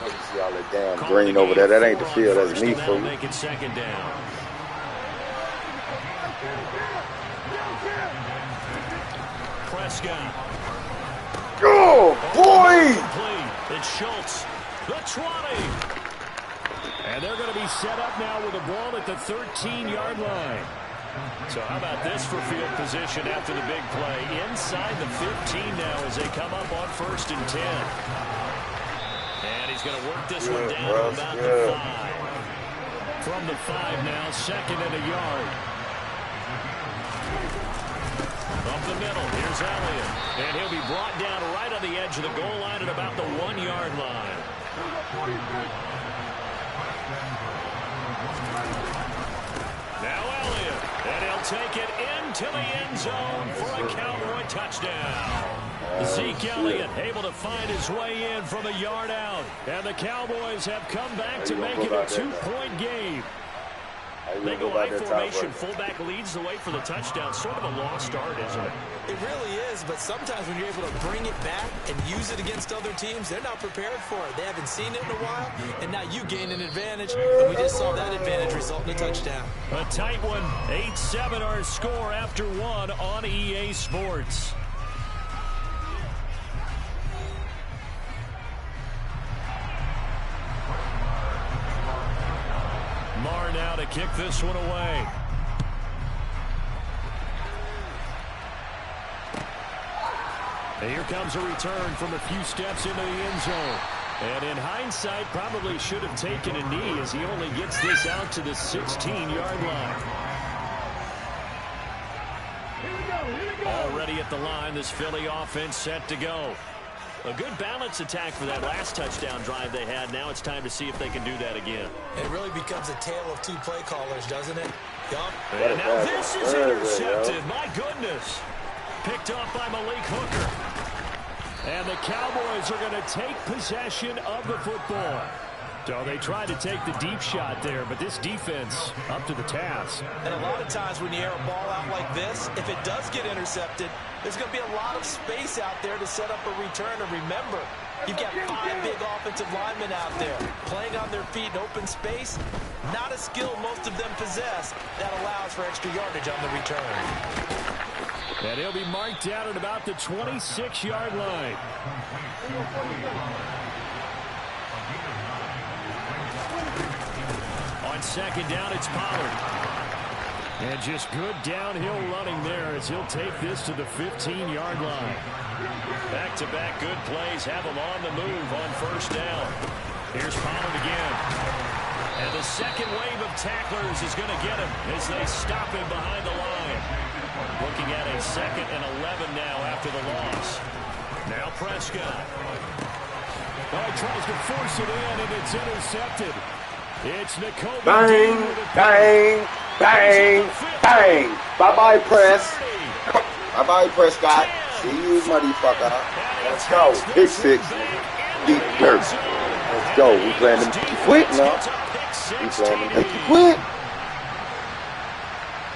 Let me see all that damn green over there. That ain't the field. That's me, fool. Make it second down. Prescott. Oh, boy. It's Schultz. The 20. And they're going to be set up now with a ball at the 13-yard line. So how about this for field position after the big play? Inside the 15 now as they come up on 1st and 10. And he's going to work this one down to about the 5. From the 5 now, 2nd and a yard. Up the middle, here's Elliott. And he'll be brought down right on the edge of the goal line at about the 1-yard line. Now Elliott, and he'll take it into the end zone for a Cowboy touchdown. Zeke Elliott able to find his way in from a yard out. And the Cowboys have come back to make it a 2-point game. They go I formation, fullback leads the way for the touchdown. Sort of a lost art, isn't it? It really is, but sometimes when you're able to bring it back and use it against other teams, they're not prepared for it. They haven't seen it in a while, and now you gain an advantage, and we just saw that advantage result in a touchdown. A tight one, 8-7 our score after 1 on EA Sports. Marr now to kick this one away. And here comes a return from a few steps into the end zone. And in hindsight, probably should have taken a knee as he only gets this out to the 16-yard line. Already at the line, this Philly offense set to go. A good balance attack for that last touchdown drive they had. Now it's time to see if they can do that again. It really becomes a tale of 2 play callers, doesn't it? Yup. And now this is intercepted. My goodness. Picked off by Malik Hooker. And the Cowboys are going to take possession of the football. So they tried to take the deep shot there, but this defense up to the task. And a lot of times when you air a ball out like this, if it does get intercepted, there's going to be a lot of space out there to set up a return. And remember, you've got 5 big offensive linemen out there playing on their feet in open space. Not a skill most of them possess that allows for extra yardage on the return. And he'll be marked down at about the 26-yard line. On 2nd down, it's Pollard. And just good downhill running there as he'll take this to the 15-yard line. Back-to-back good plays have him on the move on 1st down. Here's Pollard again. And the second wave of tacklers is going to get him as they stop him behind the line. Looking at a 2nd and 11 now after the loss. Now Prescott. Oh, he tries to force it in, and it's intercepted. It's Nakobe. Bang, bang, bang, bang. Bye-bye, press. Bye-bye, Prescott. See you, motherfucker. Let's go. Big 6. Deep dirt. Let's go. We playing them to quit now. We playing them to quit.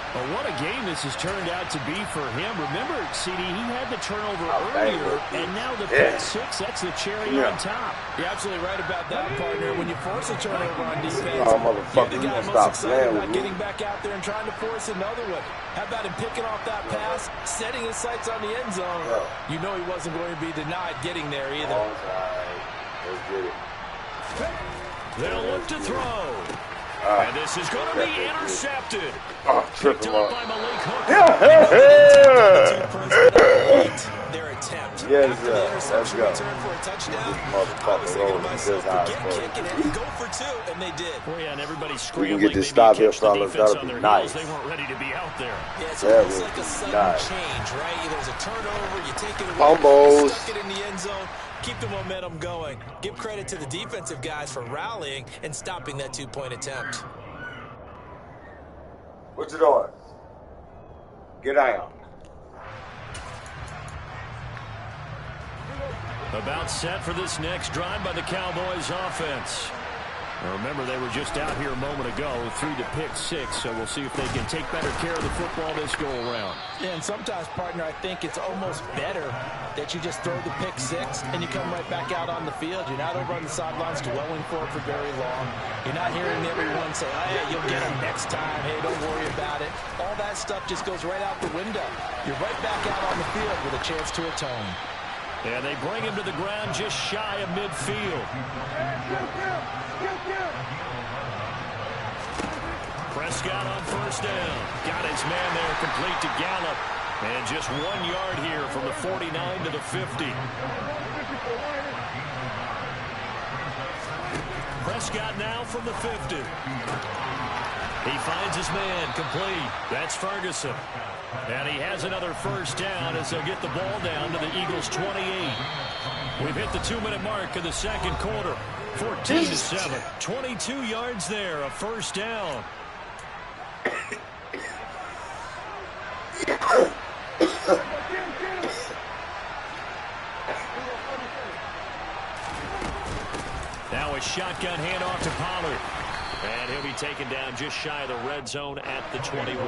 Well, what a game this has turned out to be for him. Remember, CD, he had the turnover earlier, and now the pick 6, that's the cherry on top. You're absolutely right about that, partner. When you force a turnover on defense, motherfucker, you're the guy most excited about getting back out there and trying to force another one. How about him picking off that pass, setting his sights on the end zone? You know he wasn't going to be denied getting there either. Let's get it. They'll look to throw. And this is going to be intercepted. Picked up by Malik Hooker. Their attempt. Yes, After the interception return for a touchdown, I was thinking to myself, forget kicking it, go for 2, and they did. Well, yeah, and everybody's We can scrambling. get this stop here, fellas. That'll be nice. They weren't ready to be out there. Yeah, it's almost like a sudden change, right? There's a turnover, you take it away, Fumbles. stuck it in the end zone. Keep the momentum going. Give credit to the defensive guys for rallying and stopping that 2-point attempt. What's it on? Get down. About set for this next drive by the Cowboys offense. Now remember, they were just out here a moment ago through the pick six, so we'll see if they can take better care of the football this go-around. Yeah, and sometimes, partner, I think it's almost better that you just throw the pick six and you come right back out on the field. You're not over on the sidelines dwelling for it for very long. You're not hearing everyone say, oh, yeah, you'll get them next time. Hey, don't worry about it. All that stuff just goes right out the window. You're right back out on the field with a chance to atone. And they bring him to the ground just shy of midfield. Prescott on first down. Got his man there, complete to Gallup. And just 1 yard here from the 49 to the 50. Prescott now from the 50. He finds his man, complete. That's Ferguson. And he has another first down as they'll get the ball down to the Eagles' 28. We've hit the 2-minute mark of the second quarter. 14-7. 22 yards there, a first down. Now a shotgun handoff to Pollard. And he'll be taken down just shy of the red zone at the 21.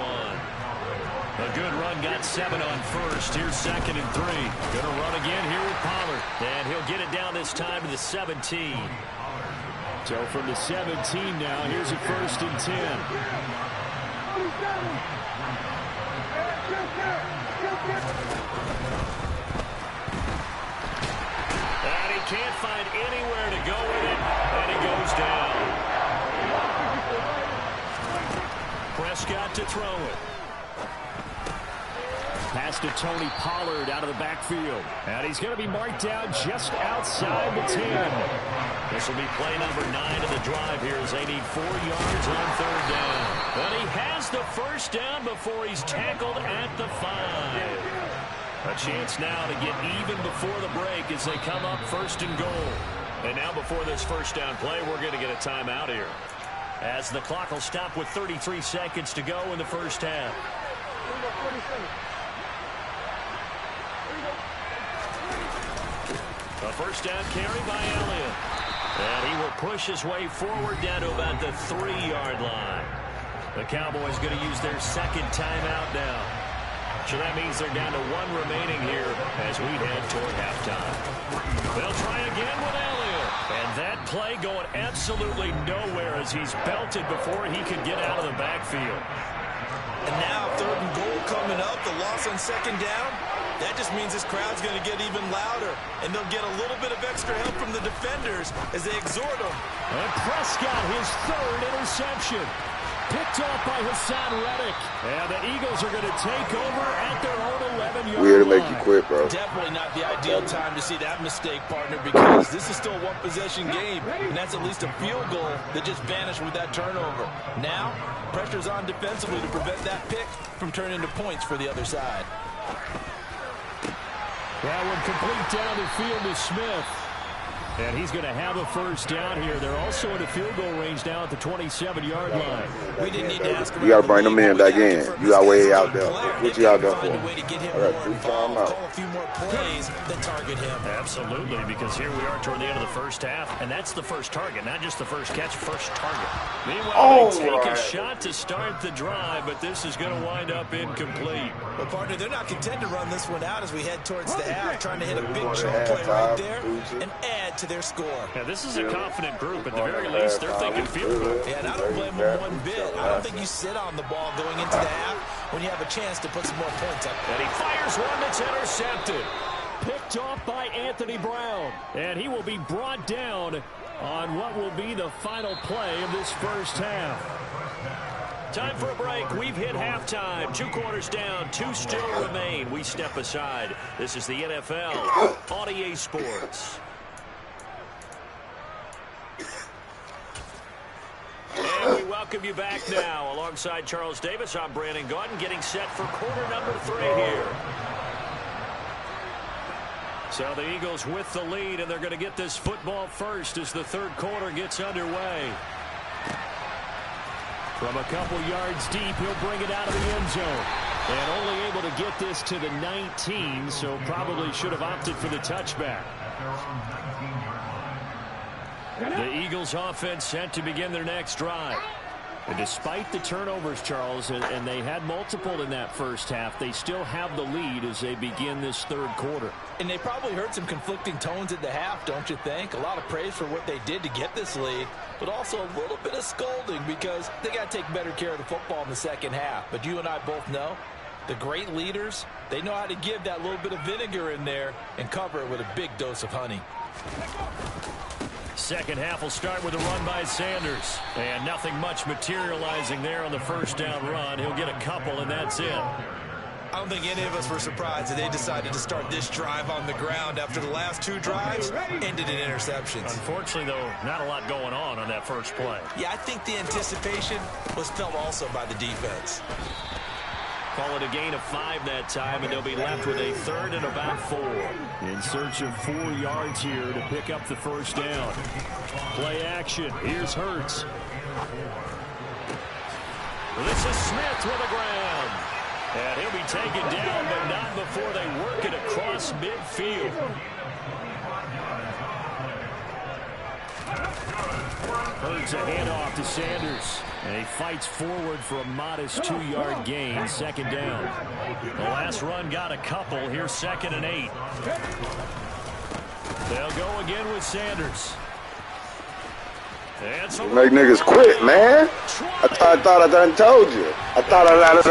A good run, got 7 on first. Here's 2nd and 3. Gonna run again here with Pollard. And he'll get it down this time to the 17. So from the 17 now, here's a 1st and 10. And he can't find anywhere to go with it. And he goes down. Prescott to throw it. Pass to Tony Pollard out of the backfield. And he's going to be marked down just outside the 10. This will be play number 9 of the drive here as they need 4 yards on 3rd down. But he has the first down before he's tackled at the 5. A chance now to get even before the break as they come up 1st and goal. And now before this first down play, we're going to get a timeout here, as the clock will stop with 33 seconds to go in the first half. A first down carry by Elliott. And he will push his way forward down to about the 3-yard line. The Cowboys going to use their 2nd timeout now. So that means they're down to 1 remaining here as we head toward halftime. They'll try again with Elliott. And that play going absolutely nowhere as he's belted before he could get out of the backfield. And now 3rd and goal coming up, the loss on 2nd down. That just means this crowd's going to get even louder, and they'll get a little bit of extra help from the defenders as they exhort them. And Prescott, his 3rd interception. Picked off by Hassan Reddick. And the Eagles are going to take over at their own 11-yard line. Weird to make you quit, bro. Definitely not the ideal time to see that mistake, partner, because this is still a one-possession game, and that's at least a field goal that just vanished with that turnover. Now, pressure's on defensively to prevent that pick from turning into points for the other side. That one complete down the field to Smith. And he's going to have a first down here. They're also in the field goal range now at the 27-yard line. We didn't need to ask him. You got to bring them in back in. You got way out there. What you out there for? All right, 3 times out. Call a few more plays that target him. Absolutely, because here we are toward the end of the first half, and that's the first target, not just the first catch, first target. Meanwhile, they take a shot to start the drive, but this is going to wind up incomplete. Well, partner, they're not content to run this one out as we head towards the half, trying to hit a big chunk play right there and add to their score. Yeah, this is a confident group. At the very least, they're thinking field goal. Yeah, and I don't blame them one bit. I don't think you sit on the ball going into the half when you have a chance to put some more points up. And he fires one that's intercepted. Picked off by Anthony Brown. And he will be brought down on what will be the final play of this first half. Time for a break. We've hit halftime. 2 quarters down. 2 still remain. We step aside. This is the NFL on EA Sports. And we welcome you back now. Alongside Charles Davis, I'm Brandon Gaudin, getting set for quarter number 3 here. So the Eagles with the lead, and they're going to get this football first as the 3rd quarter gets underway. From a couple yards deep, he'll bring it out of the end zone. And only able to get this to the 19, so probably should have opted for the touchback. The Eagles offense set to begin their next drive. And despite the turnovers, Charles, and they had multiple in that first half, they still have the lead as they begin this third quarter. And they probably heard some conflicting tones at the half, don't you think? A lot of praise for what they did to get this lead, but also a little bit of scolding because they got to take better care of the football in the second half. But you and I both know the great leaders, they know how to give that little bit of vinegar in there and cover it with a big dose of honey. Second half will start with a run by Sanders. And nothing much materializing there on the first down run. He'll get a couple, and that's it. I don't think any of us were surprised that they decided to start this drive on the ground after the last two drives ended in interceptions. Unfortunately, though, not a lot going on that first play. Yeah, I think the anticipation was felt also by the defense. Call it a gain of 5 that time, and they'll be left with a third and about 4. In search of 4 yards here to pick up the first down. Play action. Here's Hurts. This is Smith with the ground. And he'll be taken down, but not before they work it across midfield. Hurts a handoff to Sanders. And he fights forward for a modest 2-yard gain, second down. The last run got a couple. Here's 2nd and 8. They'll go again with Sanders. You make niggas quit, man. I thought I done told you. I thought I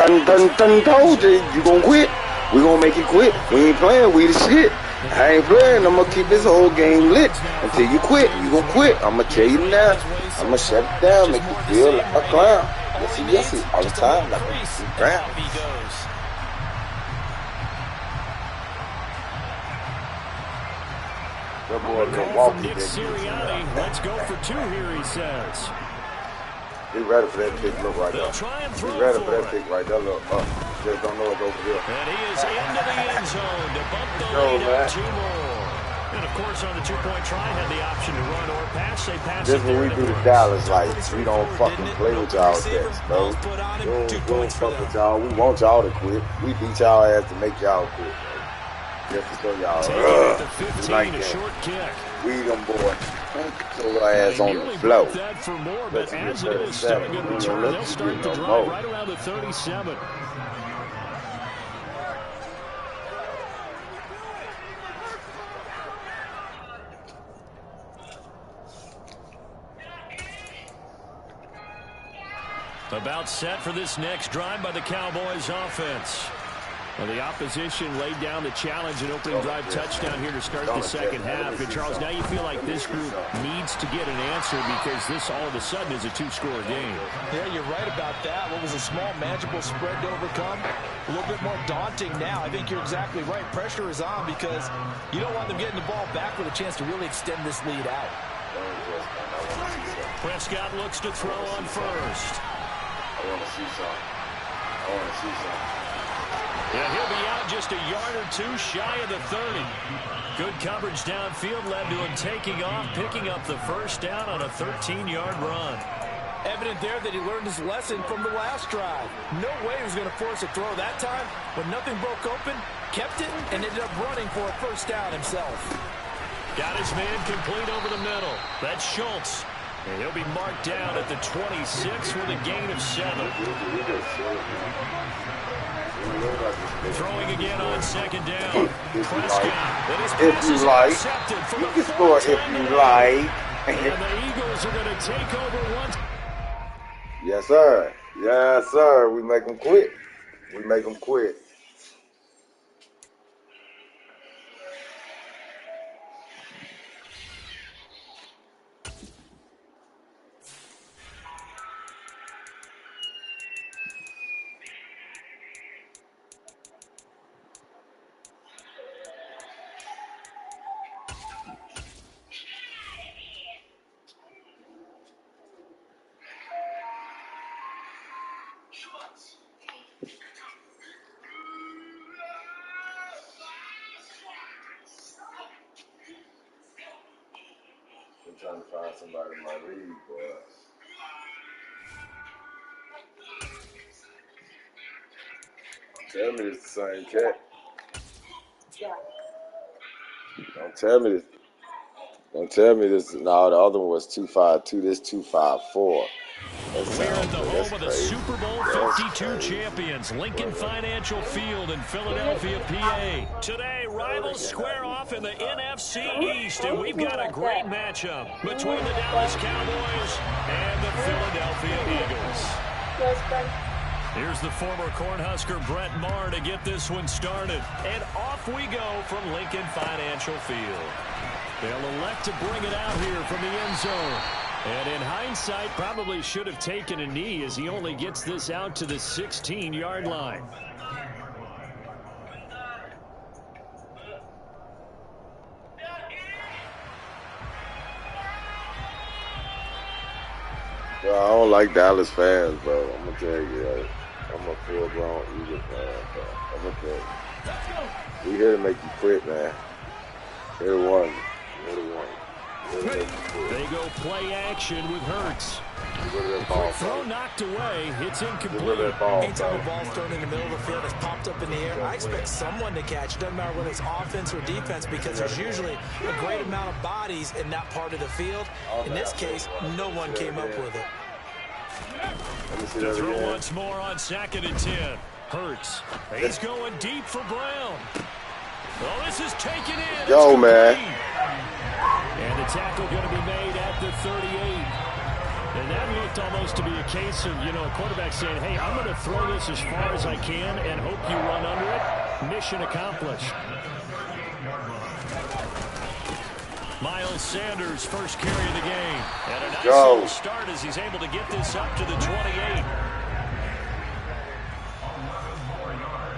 done told you. You gonna quit? We gonna make you quit. We ain't playing. We the shit. I ain't playing. I'm gonna keep this whole game lit until you quit. You gonna quit. I'm gonna tell you now. I'm gonna shut it down, make you feel like a clown. Yes, all the time, like a clown. That boy can walk from Nick Sirianni. Let's go for 2 here, he says. Be ready for that big look right there. Be ready for that big right there. Look, just don't know it's over there. And he is into the end zone to bump the lead up 2 more. And, of course, on the 2-point try, had the option to run or pass. They pass this it what we do to Dallas. Like, we don't fucking play with y'all cats, bro. We don't fuck with y'all. We want y'all to quit. We beat y'all ass to make y'all quit, bro. Just to show y'all. Like that. Short kick. We them boys. Throw our ass on the floor. That for more, but as it is still a good return, they'll start the drive right around the 37. About set for this next drive by the Cowboys offense. Well, the opposition laid down the challenge and opening drive touchdown here to start the second half. And, Charles, now you feel like this group needs to get an answer because this all of a sudden is a 2-score game. Yeah, you're right about that. What was a small, manageable spread to overcome, a little bit more daunting now. I think you're exactly right. Pressure is on because you don't want them getting the ball back with a chance to really extend this lead out. Prescott looks to throw on first. I want to see something. Yeah, he'll be out just a yard or 2 shy of the 30. Good coverage downfield led to him taking off, picking up the first down on a 13-yard run. Evident there that he learned his lesson from the last drive. No way he was going to force a throw that time. When nothing broke open, kept it, and ended up running for a first down himself. Got his man complete over the middle. That's Schultz. And he'll be marked down at the 26 with a gain of 7. Throwing again on second down. Prescott. If you like, you can score if you like. And the Eagles are going to take over once. Yes, sir. Yes, sir. We make them quit. We make them quit. I'm trying to find somebody in my league, boy. Tell me it's the same cat. Don't tell me this. Don't tell me this. No, the other one was 252. This 254. We're at the home of the crazy. Super Bowl 52 champions, Lincoln Financial Field in Philadelphia, PA. Today, rivals square off in the NFC East, and we've got a great matchup between the Dallas Cowboys and the Philadelphia Eagles. Here's the former Cornhusker Brett Maher to get this one started. And off we go from Lincoln Financial Field. They'll elect to bring it out here from the end zone. And in hindsight, probably should have taken a knee as he only gets this out to the 16-yard line. Bro, I don't like Dallas fans, bro. I'm going to tell you. I'm a full-grown Eagles fan, bro. I'm going to tell you. We here to make you quit, man. Here to win. Here to win. They go play action with Hurts. Quick throw knocked away. It's incomplete. Anytime a ball's thrown in the middle of the field, it's popped up in the air, I expect someone to catch. It doesn't matter whether it's offense or defense because there's usually a great amount of bodies in that part of the field. In this case, no one came up with it. To throw once more on 2nd and 10. Hurts. He's going deep for Brown. Oh, this is taken in. Go, man. And the tackle going to be made at the 38. And that looked almost to be a case of, a quarterback saying, hey, I'm going to throw this as far as I can and hope you run under it. Mission accomplished. Miles Sanders, first carry of the game. And a nice little start as he's able to get this up to the 28.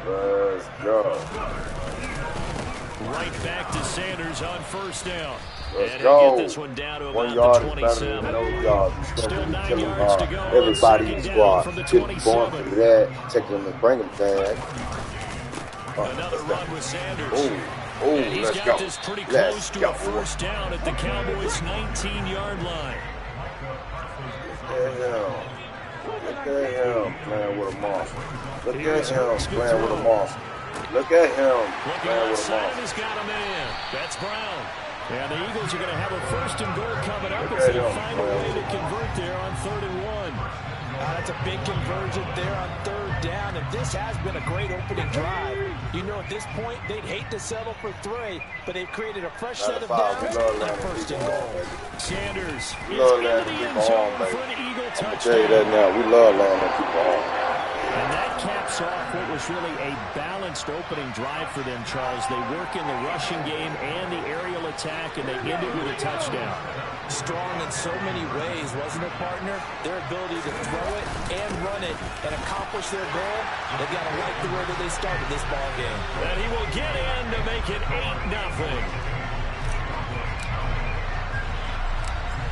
Let's go. Right back to Sanders on first down. Let's and go. Get this one down to 1 about yard the is better 27. than no yards. Still 9 yards to go. Everybody in the squad. From the Get going 27. for that. Take them and bring them back. Another run with Sanders. Oh, and he's let's got go. this pretty Let's close to go. a first down at the Cowboys' 19-yard line. Look at him playing with a monster. Look at him playing with a monster. Look at him playing with a monster. He's got a man. That's Brown. And the Eagles are going to have a first and goal coming up as they find a way to convert there on 3rd and 1. That's a big conversion there on 3rd down, and this has been a great opening drive. At this point, they'd hate to settle for 3, but they've created a fresh set of downs and a first and goal. Sanders is love into letting the end people zone on, baby. for an Eagle I'm touchdown. gonna tell you that now. We love letting them people on. And that caps off what was really a balanced opening drive for them, Charles. They work in the rushing game and the aerial attack, and they end it with a touchdown. Strong in so many ways, wasn't it, partner? Their ability to throw it and run it and accomplish their goal, they've got to like the way that they started this ball game. And he will get in to make it 8-0.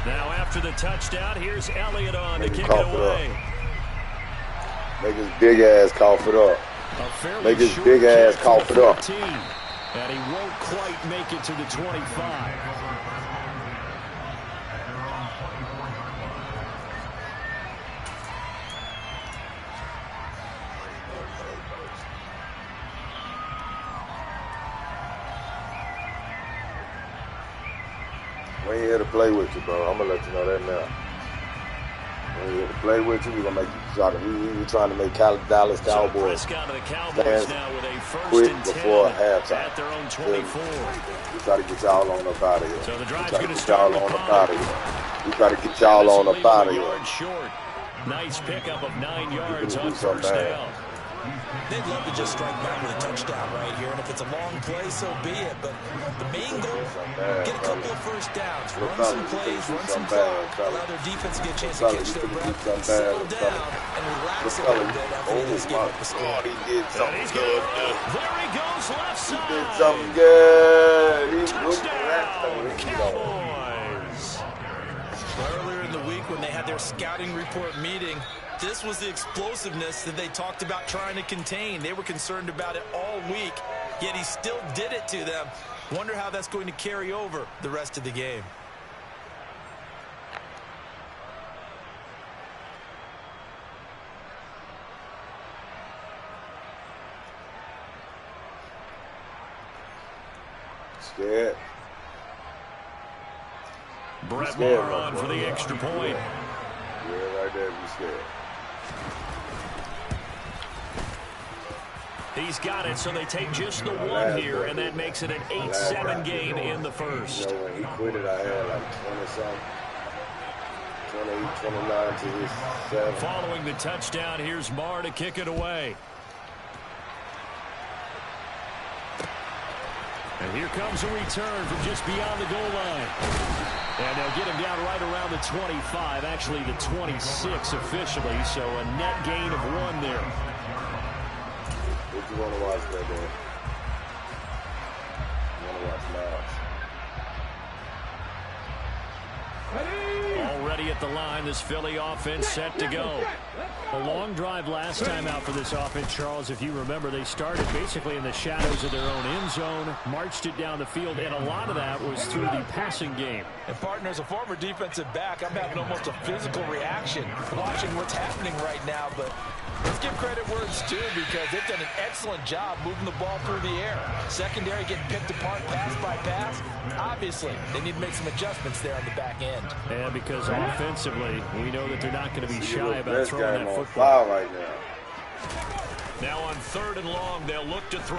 Now after the touchdown, here's Elliott on to kick it away. Make his big ass cough it up. Make his big ass cough it up. And he won't quite make it to the 25. We ain't here to play with you, bro. I'm gonna let you know that now. We ain't here to play with you. We gonna make you try to. We trying to make Dallas Cowboys fans quit before halftime. At their own 24. We try to get y'all on up out of here. So the drive's we try to going to get start y'all with on up out of here. We try to get y'all on up out of here. Short. Nice pickup of 9 yards do on something first bad. down. They'd love to just strike back with a touchdown right here, and if it's a long play, so be it. But the main goal, get a couple of first downs, run some plays, run some clock, allow their defense to get a chance to catch their breath, settle down, and relax a little bit after they just gave up the score. He did something good. There he goes, left side. He did something good. Touchdown, Cowboys. Earlier in the week when they had their scouting report meeting, this was the explosiveness that they talked about trying to contain. They were concerned about it all week, yet he still did it to them. Wonder how that's going to carry over the rest of the game. scared. Brett scared, Maher on for the extra point. Yeah, right there, be scared. He's got it, so they take just the one here, and that makes it an 8-7 game in the first. You know, when he quit it, I had like 20-something. 28, 29 to his 7. Following the touchdown, here's Maher to kick it away. And here comes a return from just beyond the goal line. And they'll get him down right around the 25, actually the 26 officially, so a net gain of 1 there. What you want to watch, brother? You want to watch Miles? Already at the line, this Philly offense set to go. A long drive last time out for this offense, Charles. If you remember, they started basically in the shadows of their own end zone, marched it down the field, and a lot of that was through the passing game. And partner, as a former defensive back, I'm having almost a physical reaction watching what's happening right now, but let's give credit where it's due because they've done an excellent job moving the ball through the air. Secondary getting picked apart pass by pass. Obviously, they need to make some adjustments there on the back end. And because offensively, we know that they're not going to be shy about throwing that football. Foul right now. Now on 3rd and long, they'll look to throw.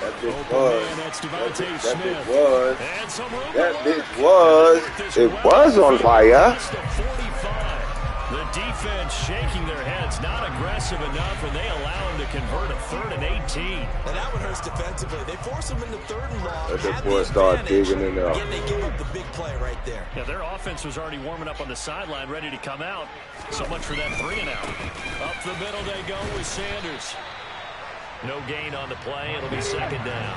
That bitch Open was. man, that's That Devontae Smith. bitch was. And some room That to bitch work. was. It was on fire. That's the 45. The defense shaking their heads, not aggressive enough, and they allow him to convert a 3rd and 18. And that one hurts defensively. They force him into 3rd and long. Let that boy start digging in there. Again, they give up the big play right there. Yeah, their offense was already warming up on the sideline, ready to come out. So much for that 3 and out. Up the middle they go with Sanders. No gain on the play. It'll be 2nd down.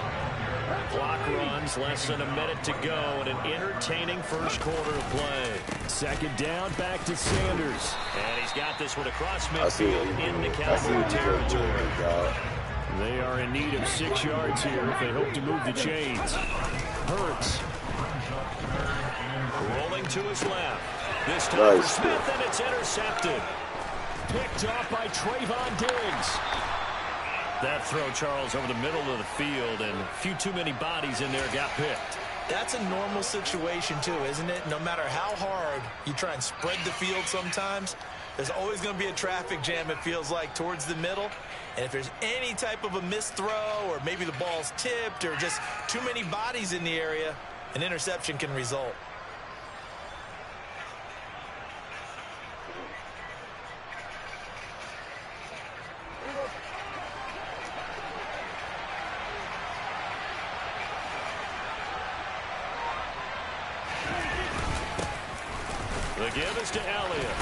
Clock runs, less than a minute to go, and an entertaining first quarter of play. 2nd down, back to Sanders. And he's got this one across midfield into Cowboy territory. They are in need of 6 yards here if they hope to move the chains. Hurts. Rolling to his left. This time for Smith, and it's intercepted. Picked off by Trayvon Diggs. That throw, Charles, over the middle of the field, and a few too many bodies in there got picked. That's a normal situation, too, isn't it? No matter how hard you try and spread the field sometimes, there's always going to be a traffic jam, it feels like, towards the middle. And if there's any type of a missed throw or maybe the ball's tipped or just too many bodies in the area, an interception can result. The give is to Elliott.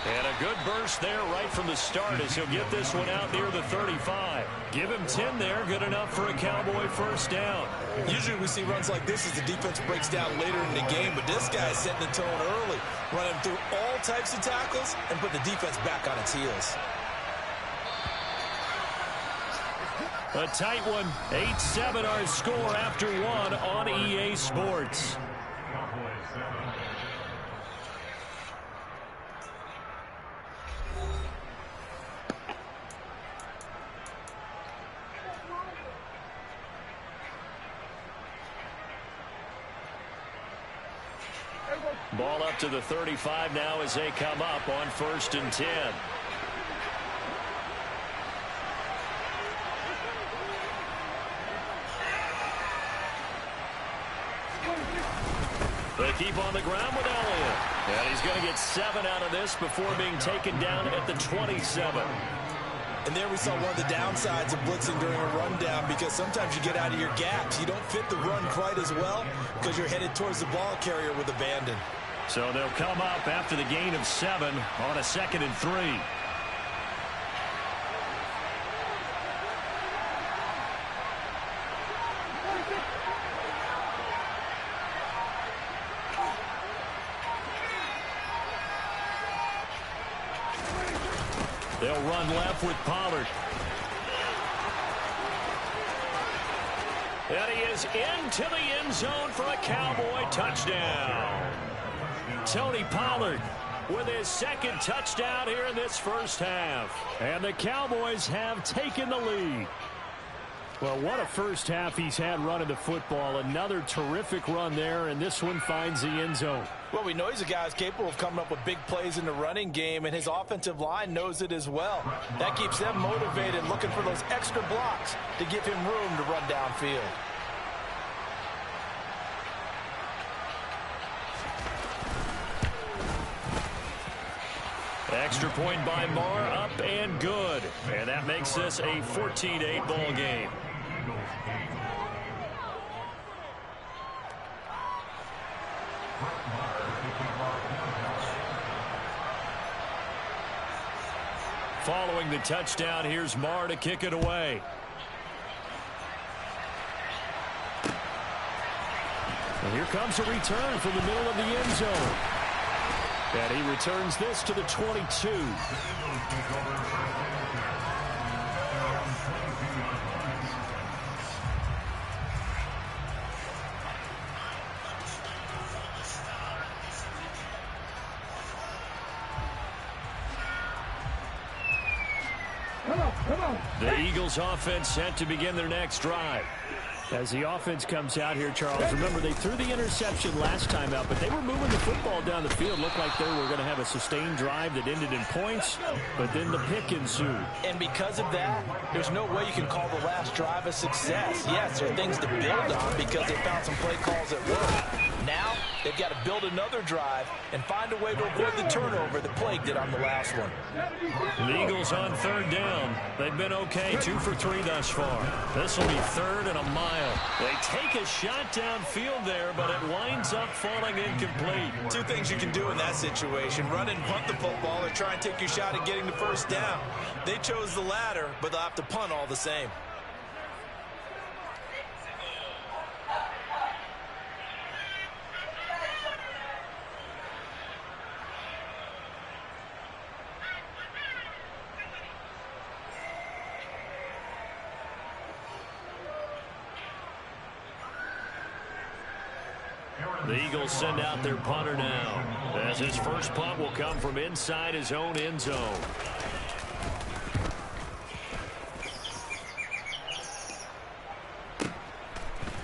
And a good burst there right from the start as he'll get this one out near the 35. Give him 10 there, good enough for a Cowboy first down. Usually we see runs like this as the defense breaks down later in the game, but this guy's setting the tone early, running through all types of tackles and put the defense back on its heels. A tight one, 8-7 our score after 1 on EA Sports. Ball up to the 35 now as they come up on 1st and 10. They keep on the ground with Elliott. And he's going to get 7 out of this before being taken down at the 27. And there we saw one of the downsides of blitzing during a rundown because sometimes you get out of your gaps. You don't fit the run quite as well because you're headed towards the ball carrier with abandon. So they'll come up after the gain of 7 on a 2nd and 3. They'll run left with Pollard. And he is into the end zone for a Cowboy touchdown. Tony Pollard with his 2nd touchdown here in this first half. And the Cowboys have taken the lead. Well, what a first half he's had running the football. Another terrific run there, and this one finds the end zone. Well, we know he's a guy who's capable of coming up with big plays in the running game, and his offensive line knows it as well. That keeps them motivated, looking for those extra blocks to give him room to run downfield. Extra point by Marr, up and good. And that makes this a 14-8 ball game. Following the touchdown, here's Marr to kick it away. And here comes a return from the middle of the end zone. And he returns this to the 22. The Eagles offense set to begin their next drive. As the offense comes out here, Charles, remember they threw the interception last time out, but they were moving the football down the field. Looked like they were going to have a sustained drive that ended in points, but then the pick ensued. And because of that, there's no way you can call the last drive a success. Yes, there are things to build on because they found some play calls that work. Now, they've got to build another drive and find a way to avoid the turnover that plagued it on the last one. The Eagles on third down. They've been okay, 2 for 3 thus far. This will be third and a mile. They take a shot downfield there, but it winds up falling incomplete. Two things you can do in that situation: run and punt the football, or try and take your shot at getting the first down. They chose the latter, but they'll have to punt all the same. The Eagles send out their punter now, as his first punt will come from inside his own end zone.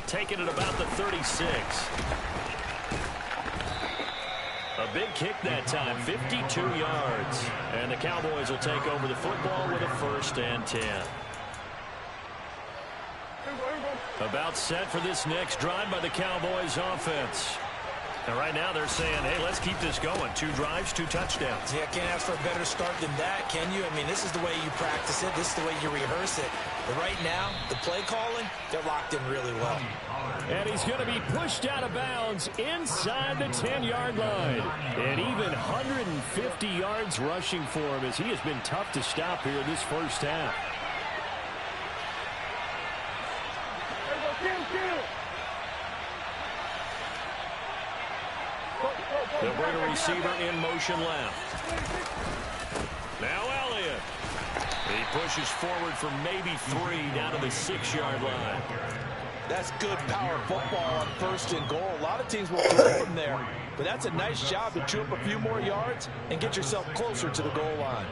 Taking it about the 36. A big kick that time, 52 yards. And the Cowboys will take over the football with a 1st and 10. About set for this next drive by the Cowboys offense. And right now they're saying, hey, let's keep this going. 2 drives, 2 touchdowns. Yeah, can't ask for a better start than that, can you? I mean, this is the way you practice it. This is the way you rehearse it. But right now, the play calling, they're locked in really well. And he's going to be pushed out of bounds inside the 10-yard line. And even 150 yards rushing for him, as he has been tough to stop here this first half. They'll bring a receiver in motion left. Now Elliott. He pushes forward for maybe 3 down to the 6-yard line. That's good power football on 1st and goal. A lot of teams will throw from there, but that's a nice job to chew up a few more yards and get yourself closer to the goal line.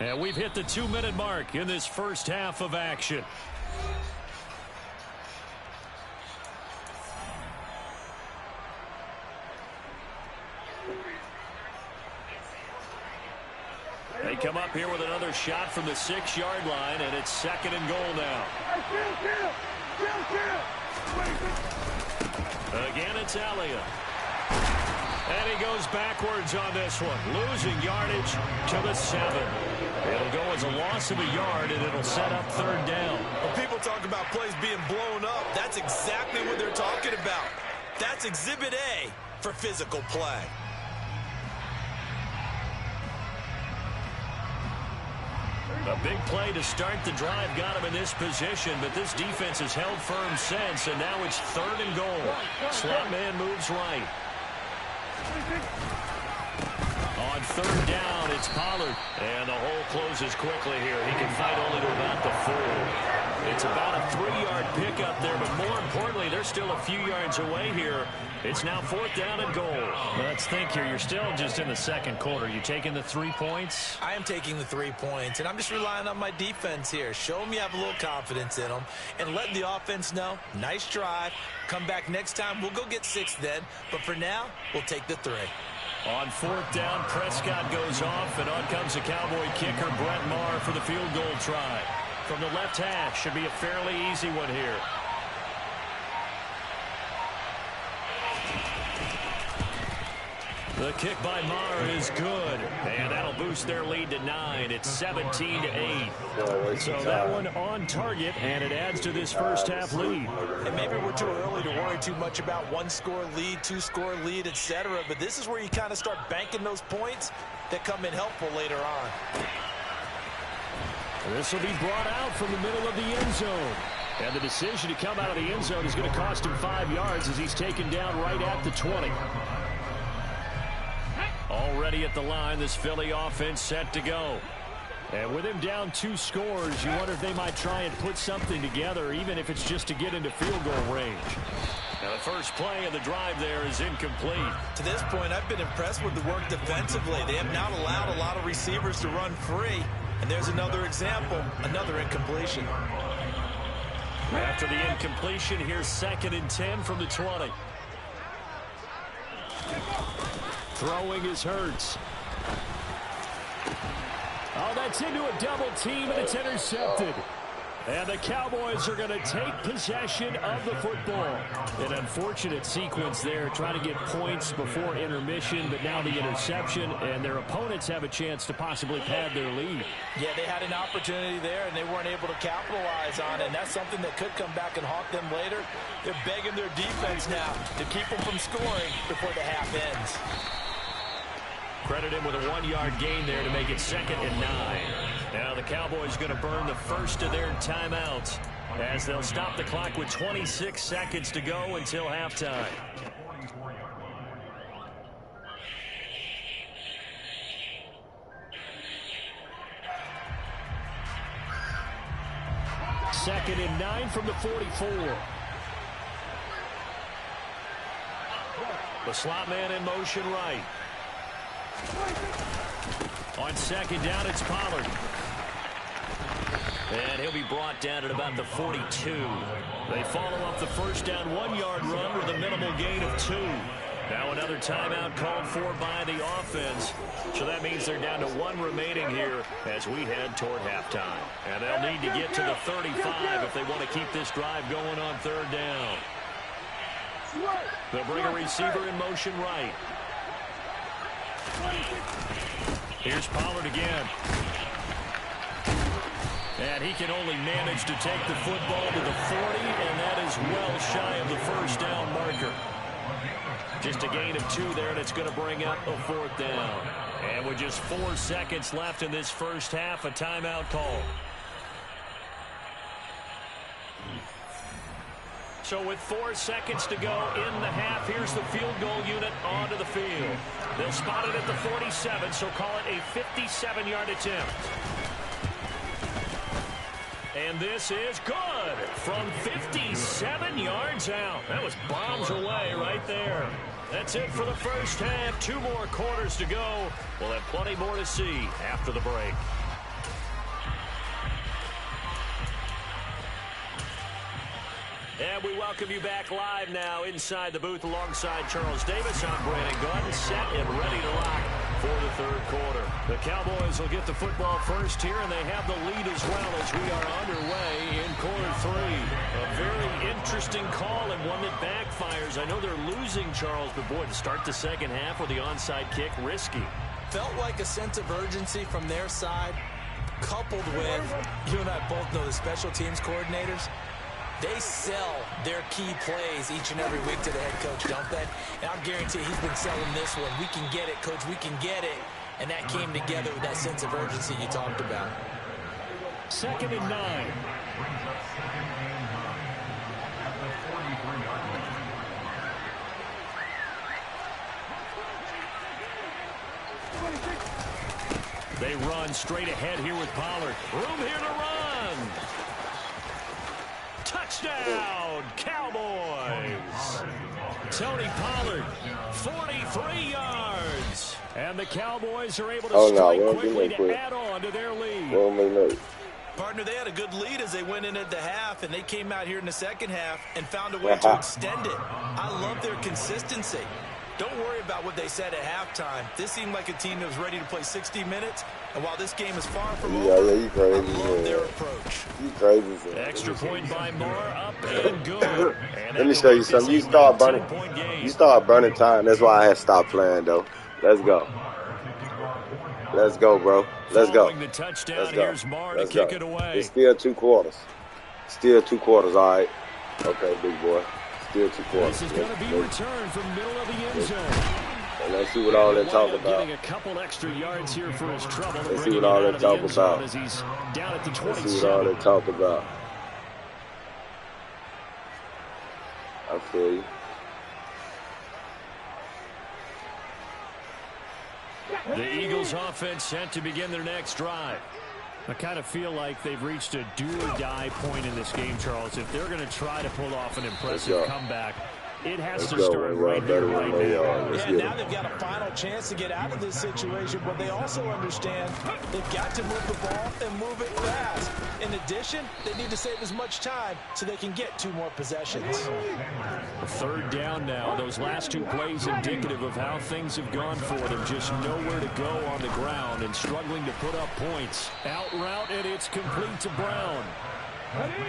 And we've hit the 2-minute mark in this first half of action. They come up here with another shot from the 6-yard line, and it's 2nd and goal now. Again, it's Elliott. And he goes backwards on this one, losing yardage to the 7. It'll go as a loss of a yard, and it'll set up 3rd down. When people talk about plays being blown up, that's exactly what they're talking about. That's Exhibit A for physical play. A big play to start the drive got him in this position, but this defense has held firm since, and now it's 3rd and goal. Slot man moves right. On third down, it's Pollard. And the hole closes quickly here. He can fight only to about the 4. It's about a 3-yard pickup there, but more importantly, they're still a few yards away here. It's now 4th down and goal. Let's think here. You're still just in the second quarter. You taking the 3 points? I am taking the 3 points, and I'm just relying on my defense here. Show them you have a little confidence in them, and let the offense know, nice drive. Come back next time. We'll go get 6 then, but for now, we'll take the 3. On 4th down, Prescott goes off, and on comes the Cowboy kicker, Brett Maher, for the field goal try. From the left hash, should be a fairly easy one here. The kick by Maher is good, and that'll boost their lead to 9. It's 17-8. So that one on target, and it adds to this first half lead. And maybe we're too early to worry too much about 1-score lead, 2-score lead, etc. But this is where you kind of start banking those points that come in helpful later on. This will be brought out from the middle of the end zone. And the decision to come out of the end zone is going to cost him 5 yards as he's taken down right at the 20. Already at the line, this Philly offense set to go. And with him down 2 scores, you wonder if they might try and put something together, even if it's just to get into field goal range. Now the first play of the drive there is incomplete. To this point, I've been impressed with the work defensively. They have not allowed a lot of receivers to run free. And there's another example, another incompletion. After the incompletion, here's 2nd and 10 from the 20. Throwing is Hurts. Oh, that's into a double team, and it's intercepted. And the Cowboys are going to take possession of the football. An unfortunate sequence there, trying to get points before intermission, but now the interception, and their opponents have a chance to possibly pad their lead. Yeah, they had an opportunity there, and they weren't able to capitalize on it, and that's something that could come back and haunt them later. They're begging their defense now to keep them from scoring before the half ends. Credit him with a 1-yard gain there to make it 2nd and 9. Now the Cowboys going to burn the first of their timeouts as they'll stop the clock with 26 seconds to go until halftime. Second and 9 from the 44. The slot man in motion right. On 2nd down, it's Pollard. And he'll be brought down at about the 42. They follow up the first down 1-yard run with a minimal gain of 2. Now another timeout called for by the offense. So that means they're down to 1 remaining here as we head toward halftime. And they'll need to get to the 35 if they want to keep this drive going on 3rd down. They'll bring a receiver in motion right. Here's Pollard again. And he can only manage to take the football to the 40, and that is well shy of the first down marker. Just a gain of 2 there, and it's going to bring up a 4th down. And with just 4 seconds left in this first half, a timeout call. So with 4 seconds to go in the half, here's the field goal unit onto the field. They'll spot it at the 47, so call it a 57-yard attempt. And this is good from 57 yards out. That was bombs away right there. That's it for the first half. 2 more quarters to go. We'll have plenty more to see after the break. And we welcome you back live now inside the booth alongside Charles Davis. I'm Brandon Gordon, set and ready to rock for the 3rd quarter. The Cowboys will get the football first here, and they have the lead as well as we are underway in quarter 3. A very interesting call and one that backfires. I know they're losing, Charles, but boy, to start the second half with the onside kick, risky. Felt like a sense of urgency from their side, coupled with, you and I both know the special teams coordinators. They sell their key plays each and every week to the head coach, don't they? And I'll guarantee he's been selling this one. We can get it, coach. We can get it. And that came together with that sense of urgency you talked about. 2nd and 9. They run straight ahead here with Pollard. Room here to run. Touchdown, Cowboys. Tony Pollard, 43 yards. And the Cowboys are able to strike quickly to add on to their lead. Partner, they had a good lead as they went in at the half, and they came out here in the second half and found a way to extend it. I love their consistency. Don't worry about what they said at halftime. This seemed like a team that was ready to play 60 minutes, and while this game is far from over, you crazy, I love their approach. You crazy. Extra point by Moore, up and good. And let me show you something. You start burning time. That's why I had stopped playing, though. Let's go. Let's go, bro. Let's go. Let's go. Let's go. It's still 2 quarters. Still 2 quarters, all right. Okay, big boy. Still 2 quarters. This is going to be returned from middle of the end zone. And let's see what all that talk about. Getting a couple extra yards here for his trouble. Let's see what all that talk about. As he's down at the 27. Let's see what all that talk about. I feel you. The Eagles offense set to begin their next drive. I kind of feel like they've reached a do-or-die point in this game, Charles. If they're going to try to pull off an impressive comeback, it has to start right here, right now. Yeah, now they've got a final chance to get out of this situation, but they also understand they've got to move the ball and move it fast. In addition, they need to save as much time so they can get 2 more possessions. 3rd down now. Those last 2 plays indicative of how things have gone for them. Just nowhere to go on the ground and struggling to put up points. Out route, and it's complete to Brown.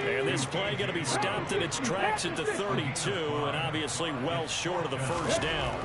And this play going to be stopped in its tracks at the 32, and obviously well short of the 1st down.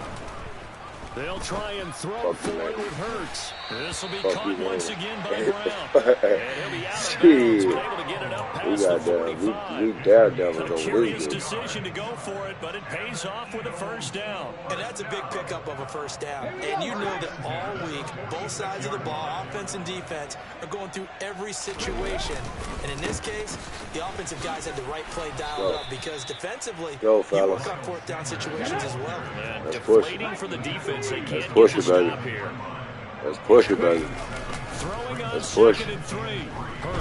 They'll try and throw for it with Hurts. This will be caught once again by Brown. And he'll be out of bounds, but able to get it up past the 45. We daredevils A over curious this. decision to go for it, but it pays off with a 1st down. And that's a big pickup of a 1st down. And you know that all week, both sides of the ball, offense and defense, are going through every situation. And in this case, the offensive guys had the right play dialed up because defensively, you work on 4th down situations as well. And deflating for the defense. They can't push get it, baby. Here. Let's push it, baby. Let's push it.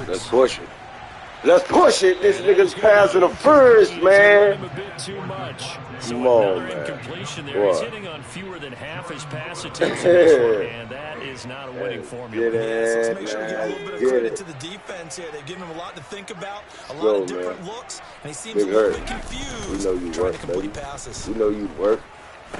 Let's push it. Let's push it. This nigga's passing the first, man. A bit too much. So Come on, another man. incompletion there. He's hitting on fewer than half his pass attempts in this one, and that is not a winning formula. Get it, Let's make sure we give a little bit of get credit it. to the defense here. They've given him a lot to think about, a lot Go, of different man. looks, and he seems Big a little Hurt. bit confused We know you trying work, to complete baby. passes. We know you work.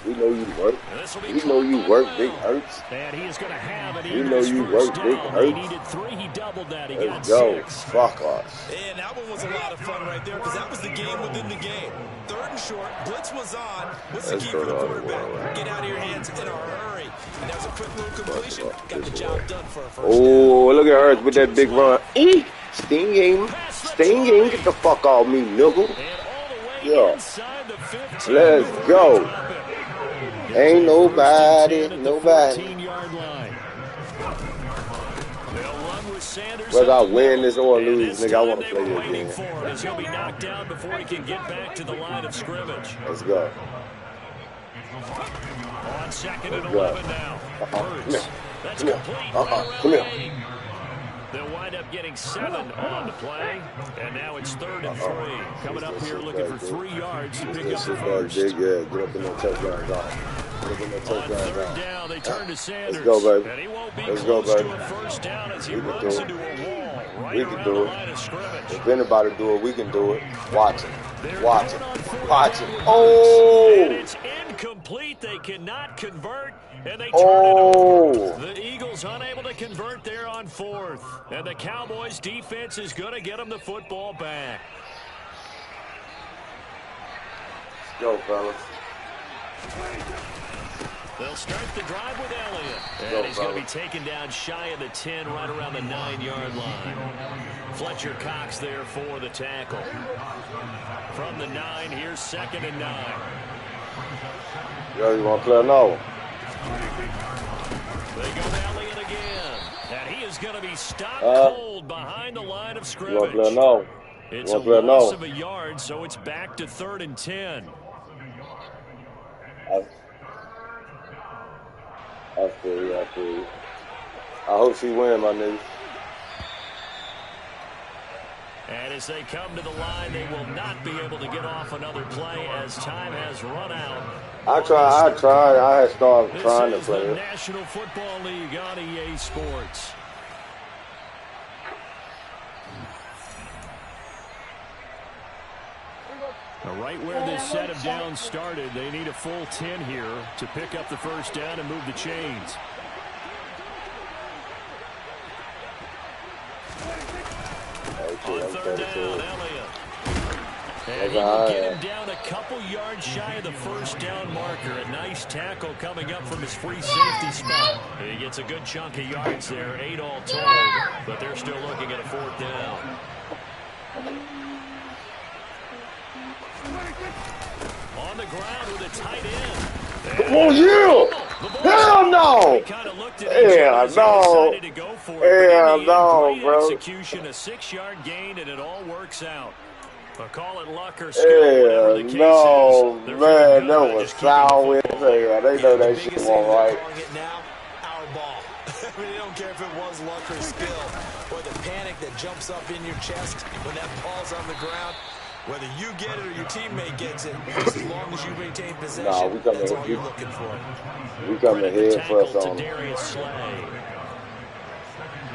We know you work. We know you work, Big Hurts. And he is going to have it. We know you work, Big He Hurts. needed 3. He doubled that. He Let's got go. 6. Fuck us. And that one was a lot of fun right there because that was the game within the game. 3rd and short, blitz was on. What's the Let's key go for the the other quarterback? way. Get out of your hands in a hurry. And that was a quick little completion. Got the job done for a 1st down. Oh, look at Hurts with that big run. Stinging. Stinging. Get the fuck off me, nigga. And all the way Yeah. inside the 15. Let's go. Ain't nobody. 14-yard line. They'll run with Sanders. Whether I win this or And lose, this nigga, I time want to they play were this waiting game. for him as he'll be knocked down before he can get back to the line of scrimmage. Let's go. On 2nd and Let's go. 11 now. Hurts. That's Come here. complete. Come Right here. around the 8. They'll wind up getting 7 on the play, and now it's 3rd and 3. Coming up here looking for 3 yards to pick up the first. Big, yeah. Get up in that touchdown zone. Get up in that On touchdown 3rd zone. down, they turn to Sanders. Let's go, baby. And he won't be Let's go, close baby. to a 1st down as he We can runs do it. into a wall right We can around do the it. line of scrimmage. If anybody do it, we can do it. Watch it. They're Watch going it. on 4th Watch down it. with And Oh! it's incomplete. They cannot convert, and they turn Oh! it over. The Eagles unable to convert there on 4th. And the Cowboys defense is going to get them the football back. Let's go, fellas. They'll start the drive with Elliott. Go, And he's going to be fella. taken down shy of the 10, right around the 9-yard line. Fletcher Cox there for the tackle. From the 9, here's 2nd and 9. Yo, you want to play another one? They go to Elliott again. And he is going to be stopped cold behind the line of You scrimmage. want to play another one? It's You a want to play loss another of a yard, so it's back to 3rd and 10. I feel you. I hope she win, my nigga. And as they come to the line, they will not be able to get off another play as time has run out. I had started trying to This is play the it. National Football League on EA Sports. Right where this set of downs started, they need a full 10 here to pick up the first down and move the chains. On third down, Elliott. And he will get him down a couple yards shy of the first down marker. A nice tackle coming up from his free safety spot. He gets a good chunk of yards there, 8 all told, but they're still looking at a fourth down. On the ground with a tight end. Oh, yeah! Hell no! Hell no! Hell no, bro. Execution, a 6-yard gain, and it all works out. But call it luck or skill, whatever the case no, is. man, that was foul as hell. They know that shit won't right. Calling it now, our ball. I mean, they don't care if it was luck or skill, or the panic that jumps up in your chest when that ball's on the ground. Whether you get it or your teammate gets it, just as long as you maintain possession, that's all you're looking for. We coming head first on Slay.